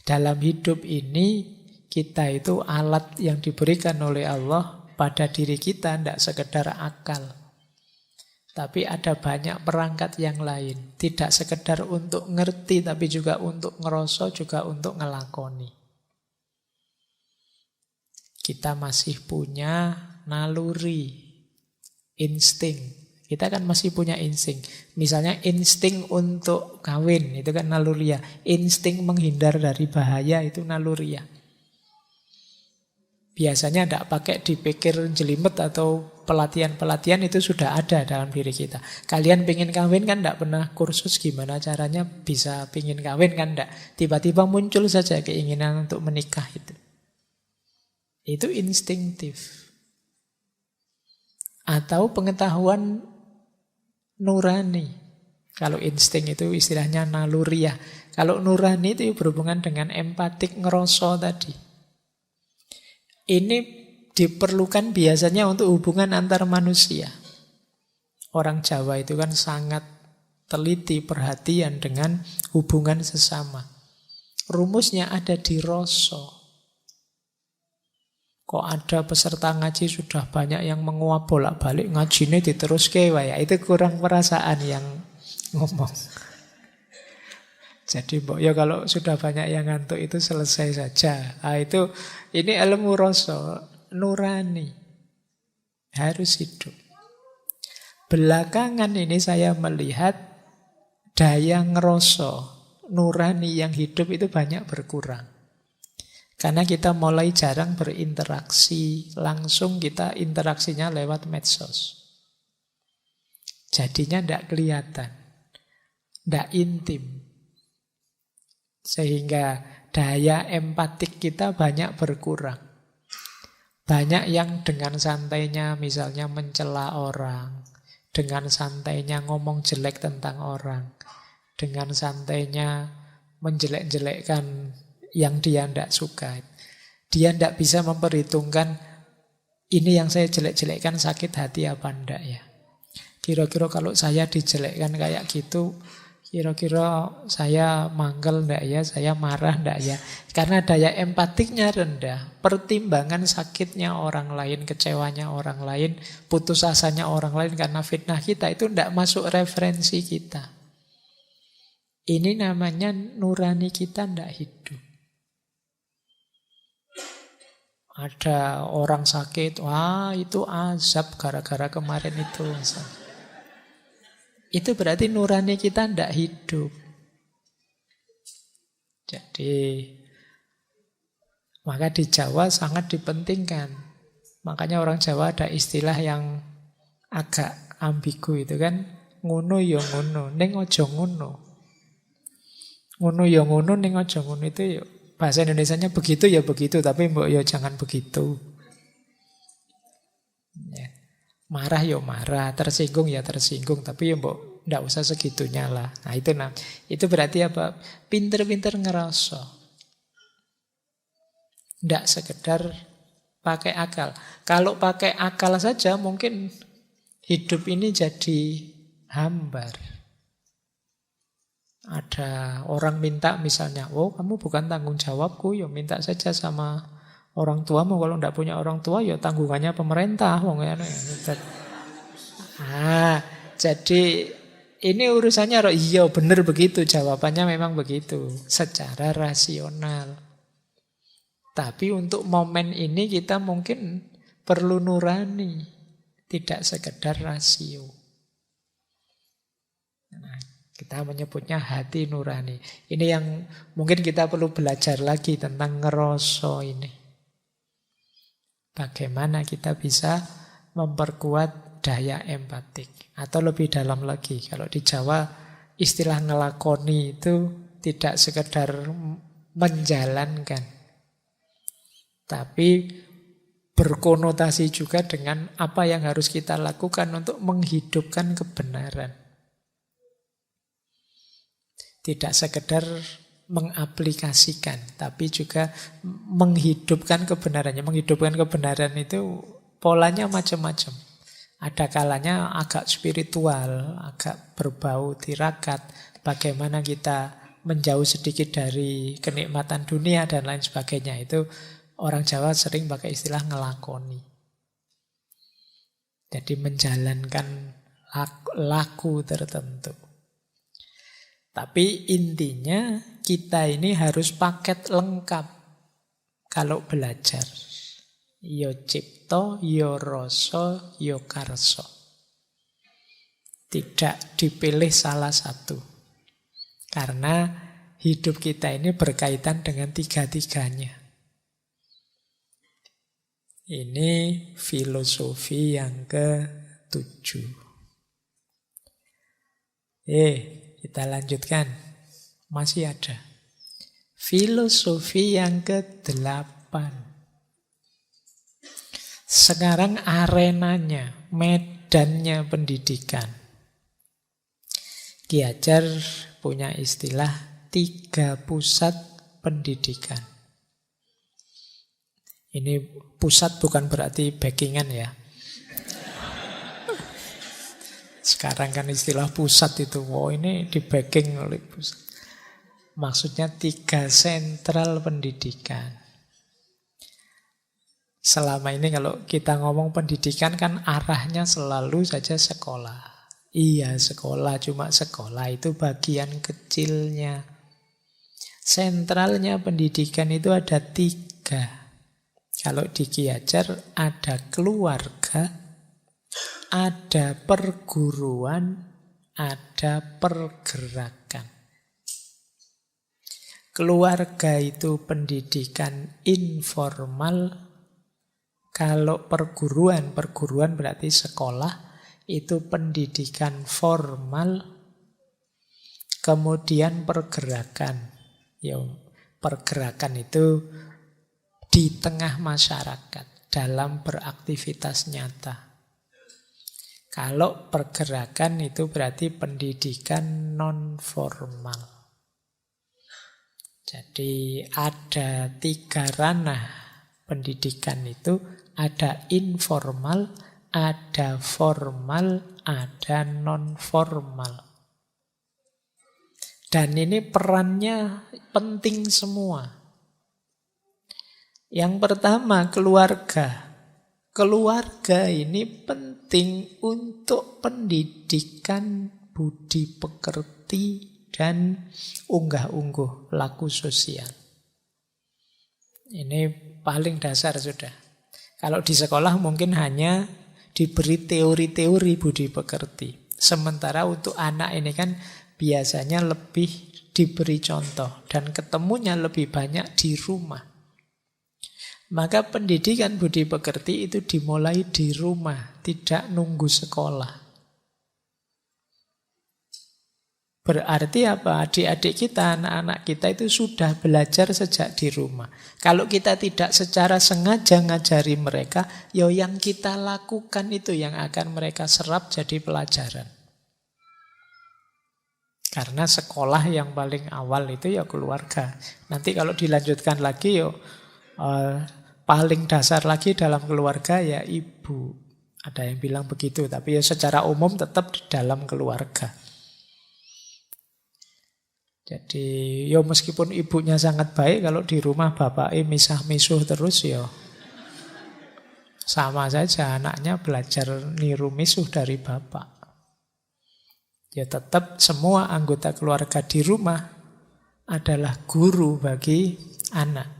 dalam hidup ini kita itu alat yang diberikan oleh Allah pada diri kita, tidak sekedar akal. Tapi ada banyak perangkat yang lain. Tidak sekedar untuk ngerti, tapi juga untuk ngerosok, juga untuk ngelakoni. Kita masih punya naluri, insting. Kita kan masih punya insting. Misalnya insting untuk kawin, itu kan naluriah. Insting menghindar dari bahaya, itu naluriah. Biasanya tidak pakai dipikir jelimet atau pelatihan-pelatihan, itu sudah ada dalam diri kita. Kalian pengen kawin kan tidak pernah kursus gimana caranya bisa pengen kawin kan tidak. Tiba-tiba muncul saja keinginan untuk menikah itu. Itu instinktif. Atau pengetahuan nurani. Kalau insting itu istilahnya naluriah. Kalau nurani itu berhubungan dengan empatik ngeroso tadi. Ini diperlukan biasanya untuk hubungan antar manusia. Orang Jawa itu kan sangat teliti, perhatian dengan hubungan sesama. Rumusnya ada di rasa. Kok ada peserta ngaji sudah banyak yang menguap bolak-balik ngajine diteruske wae, itu kurang perasaan yang ngomong. Jadi mbok ya kalau sudah banyak yang ngantuk itu selesai saja. Itu ini ilmu rasa nurani harus hidup. Belakangan ini saya melihat daya ngeroso nurani yang hidup itu banyak berkurang. Karena kita mulai jarang berinteraksi langsung, kita interaksinya lewat medsos. Jadinya tidak kelihatan, tidak intim. Sehingga daya empatik kita banyak berkurang. Banyak yang dengan santainya misalnya mencela orang, dengan santainya ngomong jelek tentang orang, dengan santainya menjelek-jelekkan yang dia tidak suka. Dia tidak bisa memperhitungkan ini yang saya jelek-jelekkan sakit hati apa enggak ya. Kira-kira kalau saya dijelekkan kayak gitu, kira-kira saya mangkel enggak ya, saya marah enggak ya. Karena daya empatiknya rendah, pertimbangan sakitnya orang lain, kecewanya orang lain, putus asanya orang lain karena fitnah kita itu enggak masuk referensi kita. Ini namanya nurani kita enggak hidup. Ada orang sakit, wah itu azab gara-gara kemarin itu. Itu berarti nurani kita tidak hidup. Jadi, maka di Jawa sangat dipentingkan. Makanya orang Jawa ada istilah yang agak ambigu itu kan. Ngono ya ngono, ning aja ngono. Ngono ya ngono, ning aja ngono itu ya. Bahasa Indonesianya begitu ya begitu, tapi mbok ya jangan begitu. Ya. Marah ya marah, tersinggung ya tersinggung, tapi ya mbok ndak usah segitunya lah. Nah itu berarti apa? Pinter-pinter ngerasa. Ndak sekedar pakai akal. Kalau pakai akal saja mungkin hidup ini jadi hambar. Ada orang minta misalnya, oh kamu bukan tanggung jawabku, ya minta saja sama orang tuamu. Kalau ndak punya orang tua ya tanggungannya pemerintah. Jadi ini urusannya iya benar begitu, jawabannya memang begitu secara rasional. Tapi untuk momen ini kita mungkin perlu nurani, tidak sekedar rasio. Nah, kita menyebutnya hati nurani. Ini yang mungkin kita perlu belajar lagi tentang ngeroso ini. Bagaimana kita bisa memperkuat daya empatik. Atau lebih dalam lagi, kalau di Jawa istilah ngelakoni itu tidak sekedar menjalankan, tapi berkonotasi juga dengan apa yang harus kita lakukan untuk menghidupkan kebenaran. Tidak sekedar mengaplikasikan, tapi juga menghidupkan kebenarannya. Menghidupkan kebenaran itu polanya macam-macam. Ada kalanya agak spiritual, agak berbau tirakat. Bagaimana kita menjauh sedikit dari kenikmatan dunia dan lain sebagainya. Itu orang Jawa sering pakai istilah ngelakoni. Jadi menjalankan laku tertentu. Tapi intinya kita ini harus paket lengkap kalau belajar. Yo cipto, yo rasa, yo karso. Tidak dipilih salah satu. Karena hidup kita ini berkaitan dengan tiga-tiganya. Ini filosofi yang ke-7. Kita lanjutkan. Masih ada. Filosofi yang ke-8. Sekarang arenanya, medannya pendidikan. Ki Hajar punya istilah 3 pusat pendidikan. Ini pusat bukan berarti backingan ya. Sekarang kan istilah pusat itu, ini di backing oleh pusat. Maksudnya 3 sentral pendidikan. Selama ini kalau kita ngomong pendidikan kan arahnya selalu saja sekolah. Iya sekolah, cuma sekolah itu bagian kecilnya. Sentralnya pendidikan itu ada 3. Kalau di Ki Hajar ada keluarga, ada perguruan, ada pergerakan. Keluarga itu pendidikan informal. Kalau perguruan berarti sekolah, itu pendidikan formal. Kemudian pergerakan. Pergerakan itu di tengah masyarakat. dalam beraktivitas nyata. Kalau pergerakan itu berarti pendidikan non-formal. Jadi ada 3 ranah pendidikan itu, ada informal, ada formal, ada non-formal. Dan ini perannya penting semua. Yang pertama, keluarga. Keluarga ini penting untuk pendidikan budi pekerti dan unggah-ungguh laku sosial. Ini paling dasar sudah. Kalau di sekolah mungkin hanya diberi teori-teori budi pekerti. Sementara untuk anak ini kan biasanya lebih diberi contoh dan ketemunya lebih banyak di rumah. Maka pendidikan budi pekerti itu dimulai di rumah, tidak nunggu sekolah. Berarti apa? Adik-adik kita, anak-anak kita itu sudah belajar sejak di rumah. Kalau kita tidak secara sengaja ngajari mereka, ya yang kita lakukan itu yang akan mereka serap jadi pelajaran. Karena sekolah yang paling awal itu ya keluarga. Nanti kalau dilanjutkan lagi ya paling dasar lagi dalam keluarga ya ibu. Ada yang bilang begitu, tapi ya secara umum tetap di dalam keluarga. Jadi ya meskipun ibunya sangat baik, kalau di rumah bapaknya misah-misuh terus ya sama saja, anaknya belajar niru misuh dari bapak. Ya tetap semua anggota keluarga di rumah adalah guru bagi anak.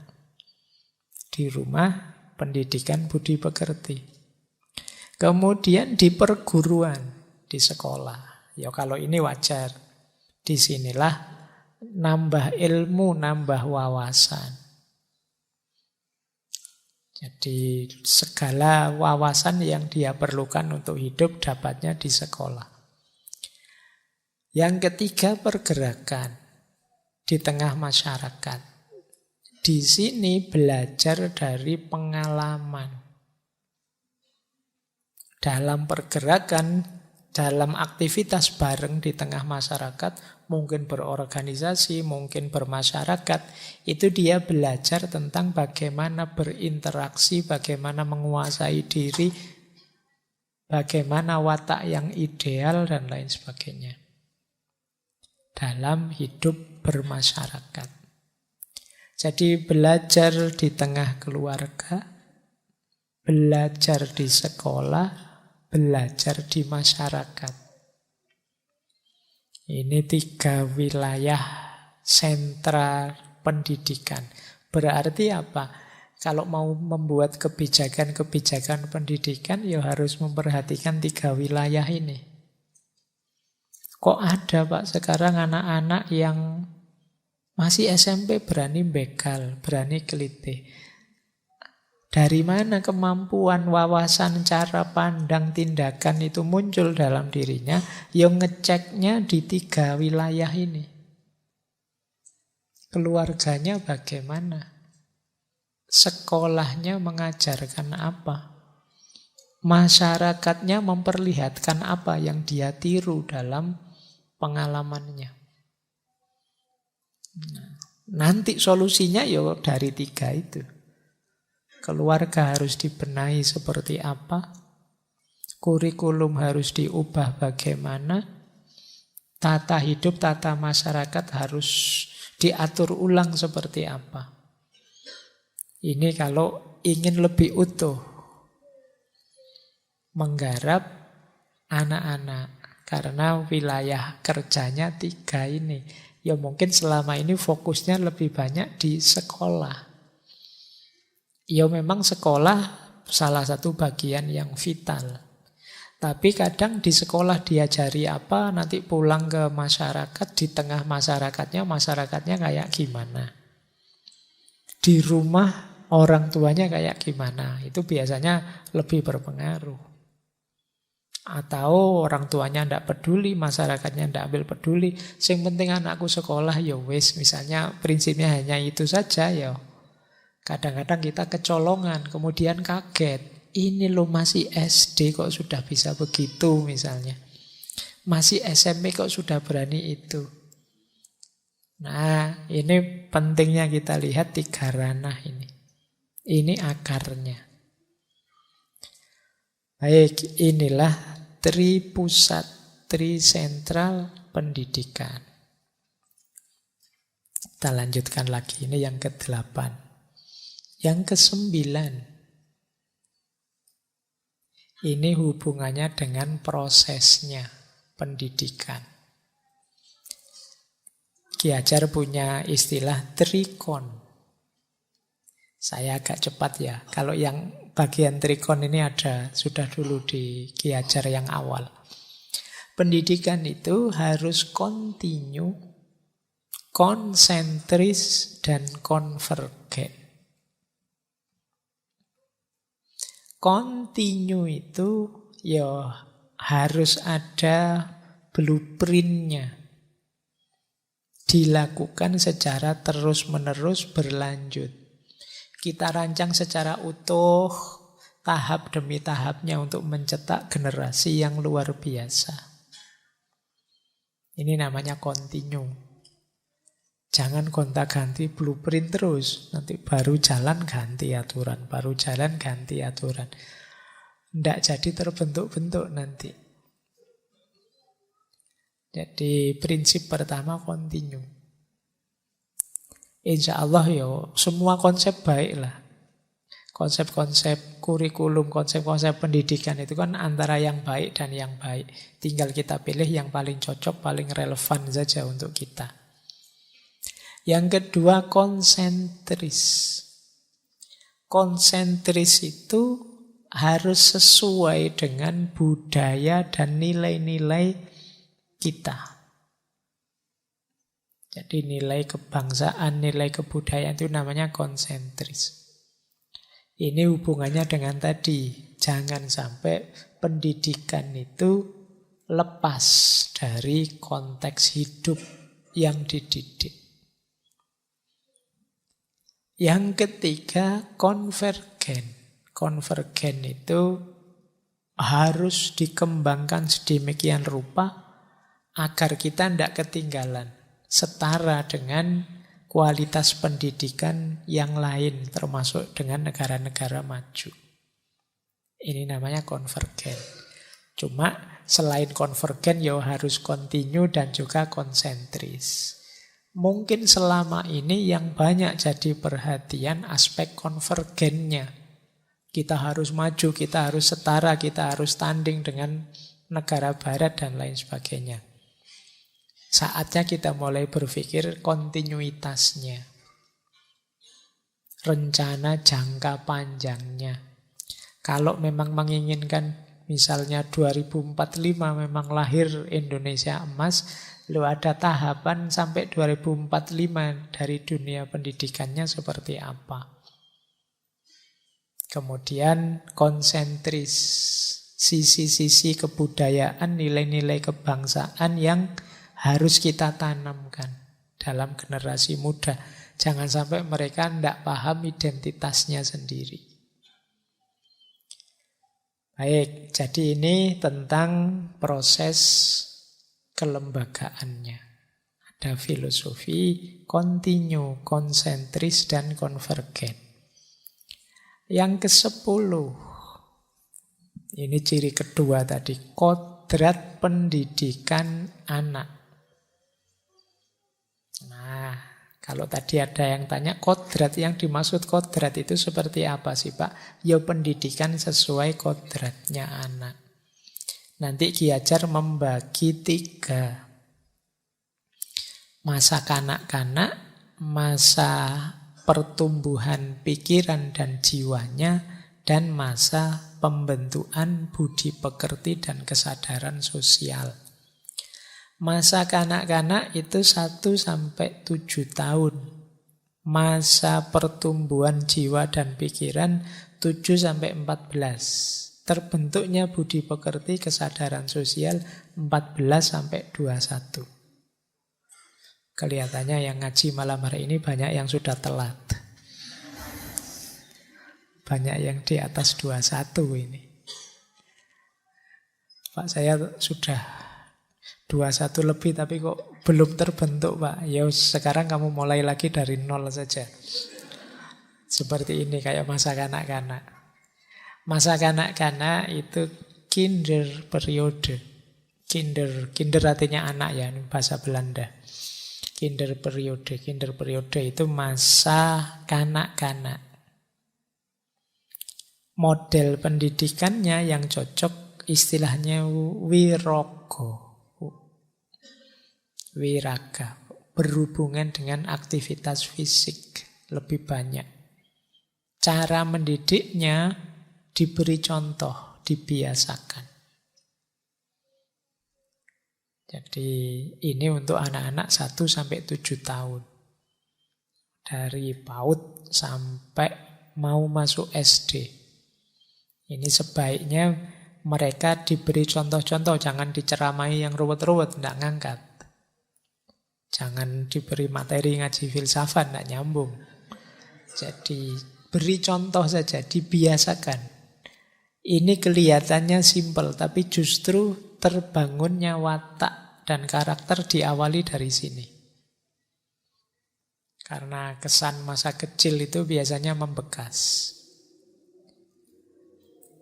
Di rumah pendidikan budi pekerti. Kemudian di perguruan, di sekolah. Ya kalau ini wajar. Disinilah nambah ilmu, nambah wawasan. Jadi segala wawasan yang dia perlukan untuk hidup dapatnya di sekolah. Yang ketiga, pergerakan di tengah masyarakat. Di sini belajar dari pengalaman. Dalam pergerakan, dalam aktivitas bareng di tengah masyarakat, mungkin berorganisasi, mungkin bermasyarakat, itu dia belajar tentang bagaimana berinteraksi, bagaimana menguasai diri, bagaimana watak yang ideal, dan lain sebagainya. Dalam hidup bermasyarakat. Jadi belajar di tengah keluarga, belajar di sekolah, belajar di masyarakat. Ini 3 wilayah sentra pendidikan. Berarti apa? Kalau mau membuat kebijakan-kebijakan pendidikan, ya harus memperhatikan 3 wilayah ini. Kok ada Pak sekarang anak-anak yang masih SMP berani begal, berani kelitih. Dari mana kemampuan, wawasan, cara pandang, tindakan itu muncul dalam dirinya? Yang ngeceknya di 3 wilayah ini. Keluarganya bagaimana? Sekolahnya mengajarkan apa? Masyarakatnya memperlihatkan apa yang dia tiru dalam pengalamannya. Nah, nanti solusinya ya dari 3 itu. Keluarga harus dibenahi seperti apa? Kurikulum harus diubah bagaimana? Tata hidup, tata masyarakat harus diatur ulang seperti apa? Ini kalau ingin lebih utuh menggarap anak-anak. Karena wilayah kerjanya 3 ini. Ya mungkin selama ini fokusnya lebih banyak di sekolah. Ya memang sekolah salah satu bagian yang vital. Tapi kadang di sekolah diajari apa, nanti pulang ke masyarakat, di tengah masyarakatnya kayak gimana. Di rumah orang tuanya kayak gimana. Itu biasanya lebih berpengaruh. Atau orang tuanya tidak peduli, masyarakatnya tidak ambil peduli. Yang penting anakku sekolah ya wis, misalnya prinsipnya hanya itu saja ya. Kadang-kadang kita kecolongan, kemudian kaget. Ini loh masih SD kok sudah bisa begitu misalnya. Masih SMP kok sudah berani itu. Nah, ini pentingnya kita lihat 3 ranah ini. Ini akarnya. Baik, inilah tripusat, trisentral pendidikan. Kita lanjutkan lagi, ini yang ke-8. Yang ke-9. Ini hubungannya dengan prosesnya pendidikan. Ki Hajar punya istilah trikon. Saya agak cepat ya. Kalau yang bagian trikon ini ada sudah dulu di Ki Hajar yang awal. Pendidikan itu harus kontinu, konsentris, dan konvergen. Kontinu itu ya harus ada blueprintnya. Dilakukan secara terus-menerus berlanjut. Kita rancang secara utuh, tahap demi tahapnya untuk mencetak generasi yang luar biasa. Ini namanya kontinu. Jangan gonta-ganti blueprint terus. Nanti baru jalan ganti aturan. Baru jalan ganti aturan. Tidak jadi terbentuk-bentuk nanti. Jadi prinsip pertama kontinu. Insya Allah ya semua konsep baik lah. Konsep-konsep kurikulum, konsep-konsep pendidikan itu kan antara yang baik dan yang baik. Tinggal kita pilih yang paling cocok, paling relevan saja untuk kita. Yang kedua, konsentris. Konsentris itu harus sesuai dengan budaya dan nilai-nilai kita. Jadi nilai kebangsaan, nilai kebudayaan itu namanya konsentris. Ini hubungannya dengan tadi. Jangan sampai pendidikan itu lepas dari konteks hidup yang dididik. Yang ketiga, konvergen. Konvergen itu harus dikembangkan sedemikian rupa agar kita tidak ketinggalan, setara dengan kualitas pendidikan yang lain, termasuk dengan negara-negara maju. Ini namanya konvergen. Cuma selain konvergen ya harus kontinu dan juga konsentris. Mungkin selama ini yang banyak jadi perhatian aspek konvergennya. Kita harus maju, kita harus setara, kita harus tanding dengan negara barat dan lain sebagainya. Saatnya kita mulai berpikir kontinuitasnya. Rencana jangka panjangnya. Kalau memang menginginkan misalnya 2045 memang lahir Indonesia emas, lo ada tahapan sampai 2045 dari dunia pendidikannya seperti apa. Kemudian konsentris, sisi-sisi kebudayaan, nilai-nilai kebangsaan yang harus kita tanamkan dalam generasi muda. Jangan sampai mereka tidak paham identitasnya sendiri. Baik, jadi ini tentang proses kelembagaannya. Ada filosofi kontinu, konsentris, dan konvergen. Yang ke-10, ini ciri kedua tadi, kodrat pendidikan anak. Nah, kalau tadi ada yang tanya kodrat, yang dimaksud kodrat itu seperti apa sih Pak? Ya pendidikan sesuai kodratnya anak. Nanti Ki Hajar membagi 3. Masa kanak-kanak, masa pertumbuhan pikiran dan jiwanya, dan masa pembentukan budi pekerti dan kesadaran sosial. Masa kanak-kanak itu 1-7 tahun. Masa pertumbuhan jiwa dan pikiran 7-14. Terbentuknya budi pekerti kesadaran sosial 14-21. Kelihatannya yang ngaji malam hari ini banyak yang sudah telat. Banyak yang di atas 21 ini. Pak, saya sudah 21 lebih tapi kok belum terbentuk, Pak. Ya sekarang kamu mulai lagi dari nol saja. Seperti ini, kayak masa kanak-kanak. Masa kanak-kanak itu kinder periode. Kinder artinya anak ya, ini bahasa Belanda. Kinder periode itu masa kanak-kanak. Model pendidikannya yang cocok istilahnya wiraga, berhubungan dengan aktivitas fisik lebih banyak. Cara mendidiknya diberi contoh, dibiasakan. Jadi ini untuk anak-anak 1-7 tahun. Dari PAUD sampai mau masuk SD. Ini sebaiknya mereka diberi contoh-contoh, jangan diceramai yang ruwet-ruwet, tidak ngangkat. Jangan diberi materi ngaji filsafat, tidak nyambung. Jadi beri contoh saja, dibiasakan. Ini kelihatannya simpel, tapi justru terbangunnya watak dan karakter diawali dari sini. Karena kesan masa kecil itu biasanya membekas.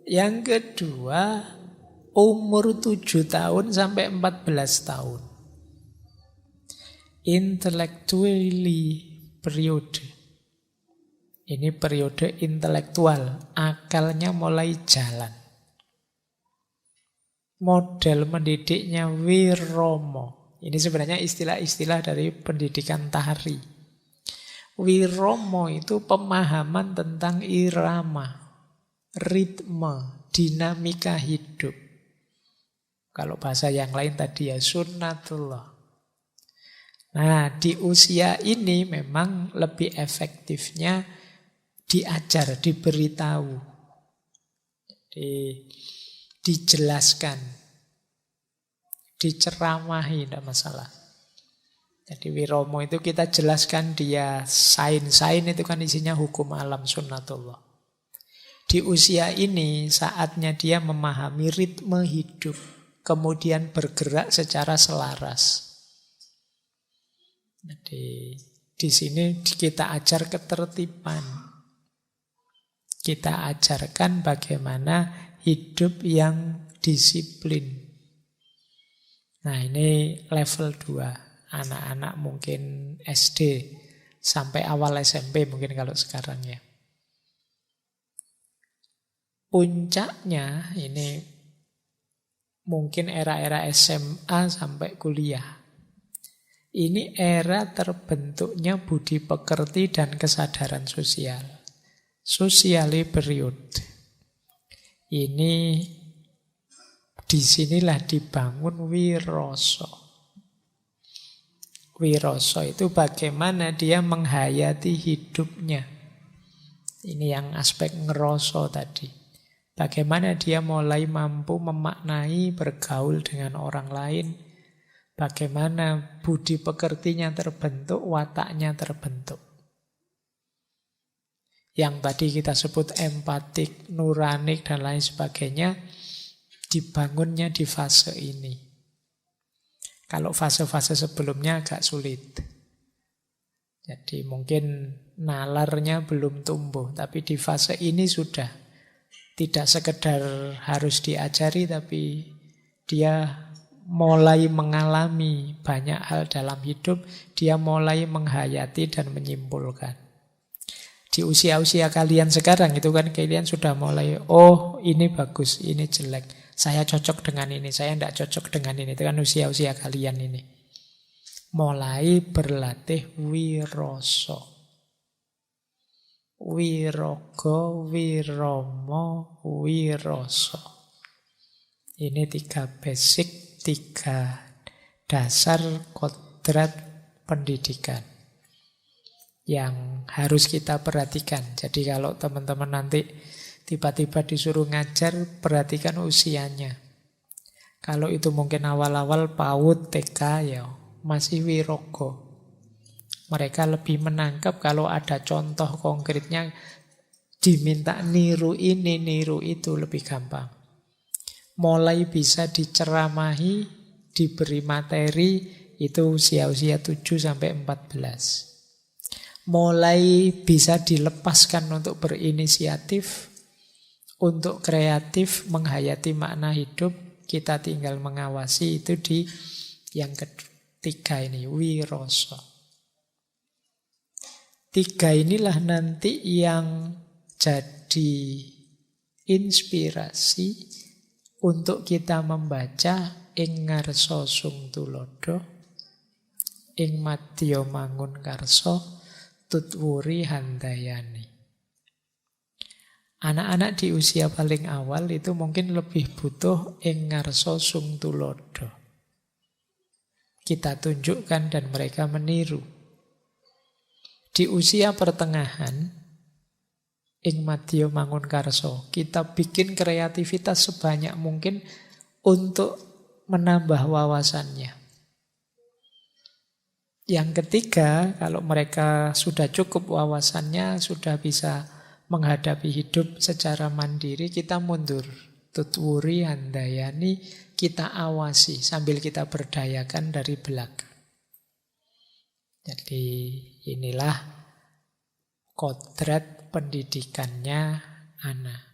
Yang kedua, umur 7 tahun sampai 14 tahun. Intellectually periode. Ini periode intelektual, akalnya mulai jalan. Model mendidiknya Wiromo. Ini sebenarnya istilah-istilah dari pendidikan tari. Wiromo itu pemahaman tentang irama, ritme, dinamika hidup. Kalau bahasa yang lain tadi ya sunnatullah. Nah, di usia ini memang lebih efektifnya diajar, diberitahu, dijelaskan, diceramahi, tidak masalah. Jadi Wiromo itu kita jelaskan dia sain itu kan isinya hukum alam sunnatullah. Di usia ini saatnya dia memahami ritme hidup, kemudian bergerak secara selaras. Jadi di sini kita ajar ketertiban. Kita ajarkan bagaimana hidup yang disiplin. Nah, ini level 2. Anak-anak mungkin SD sampai awal SMP mungkin kalau sekarang ya. Puncaknya ini mungkin era-era SMA sampai kuliah. Ini era terbentuknya budi pekerti dan kesadaran sosial. Socially period. Ini disinilah dibangun wiroso. Wiroso itu bagaimana dia menghayati hidupnya. Ini yang aspek ngeroso tadi. Bagaimana dia mulai mampu memaknai bergaul dengan orang lain. Bagaimana budi pekertinya terbentuk, wataknya terbentuk. Yang tadi kita sebut empatik, nuranik, dan lain sebagainya, dibangunnya di fase ini. Kalau fase-fase sebelumnya agak sulit. Jadi mungkin nalarnya belum tumbuh, tapi di fase ini sudah. Tidak sekedar harus diajari, tapi dia mulai mengalami banyak hal dalam hidup, dia mulai menghayati dan menyimpulkan. Di usia-usia kalian sekarang itu kan kalian sudah mulai, oh ini bagus, ini jelek, saya cocok dengan ini, saya tidak cocok dengan ini. Itu kan usia-usia kalian ini. Mulai berlatih wiroso. Wirogo, wiromo, wiroso. Ini 3 basic, 3 dasar kodrat pendidikan yang harus kita perhatikan. Jadi kalau teman-teman nanti tiba-tiba disuruh ngajar, perhatikan usianya. Kalau itu mungkin awal-awal PAUD, TK, ya masih wirogo. Mereka lebih menangkap kalau ada contoh konkretnya, Diminta niru ini, niru itu lebih gampang. Mulai bisa diceramahi, diberi materi, itu usia-usia 7 sampai 14. Mulai bisa dilepaskan untuk berinisiatif, untuk kreatif, menghayati makna hidup, kita tinggal mengawasi, itu di yang ketiga ini, wiroso. 3 inilah nanti yang jadi inspirasi untuk kita membaca ing ngarsa sung tulodo, ing madya mangun karsa, tutwuri handayani. Anak-anak di usia paling awal itu mungkin lebih butuh ing ngarsa sung tulodo. Kita tunjukkan dan mereka meniru. Di usia pertengahan, ing madya mangun karsa, kita bikin kreativitas sebanyak mungkin untuk menambah wawasannya. Yang ketiga, kalau mereka sudah cukup wawasannya, sudah bisa menghadapi hidup secara mandiri, kita mundur. Tutwuri handayani, kita awasi sambil kita berdayakan dari belakang. Jadi inilah kodrat pendidikannya anak.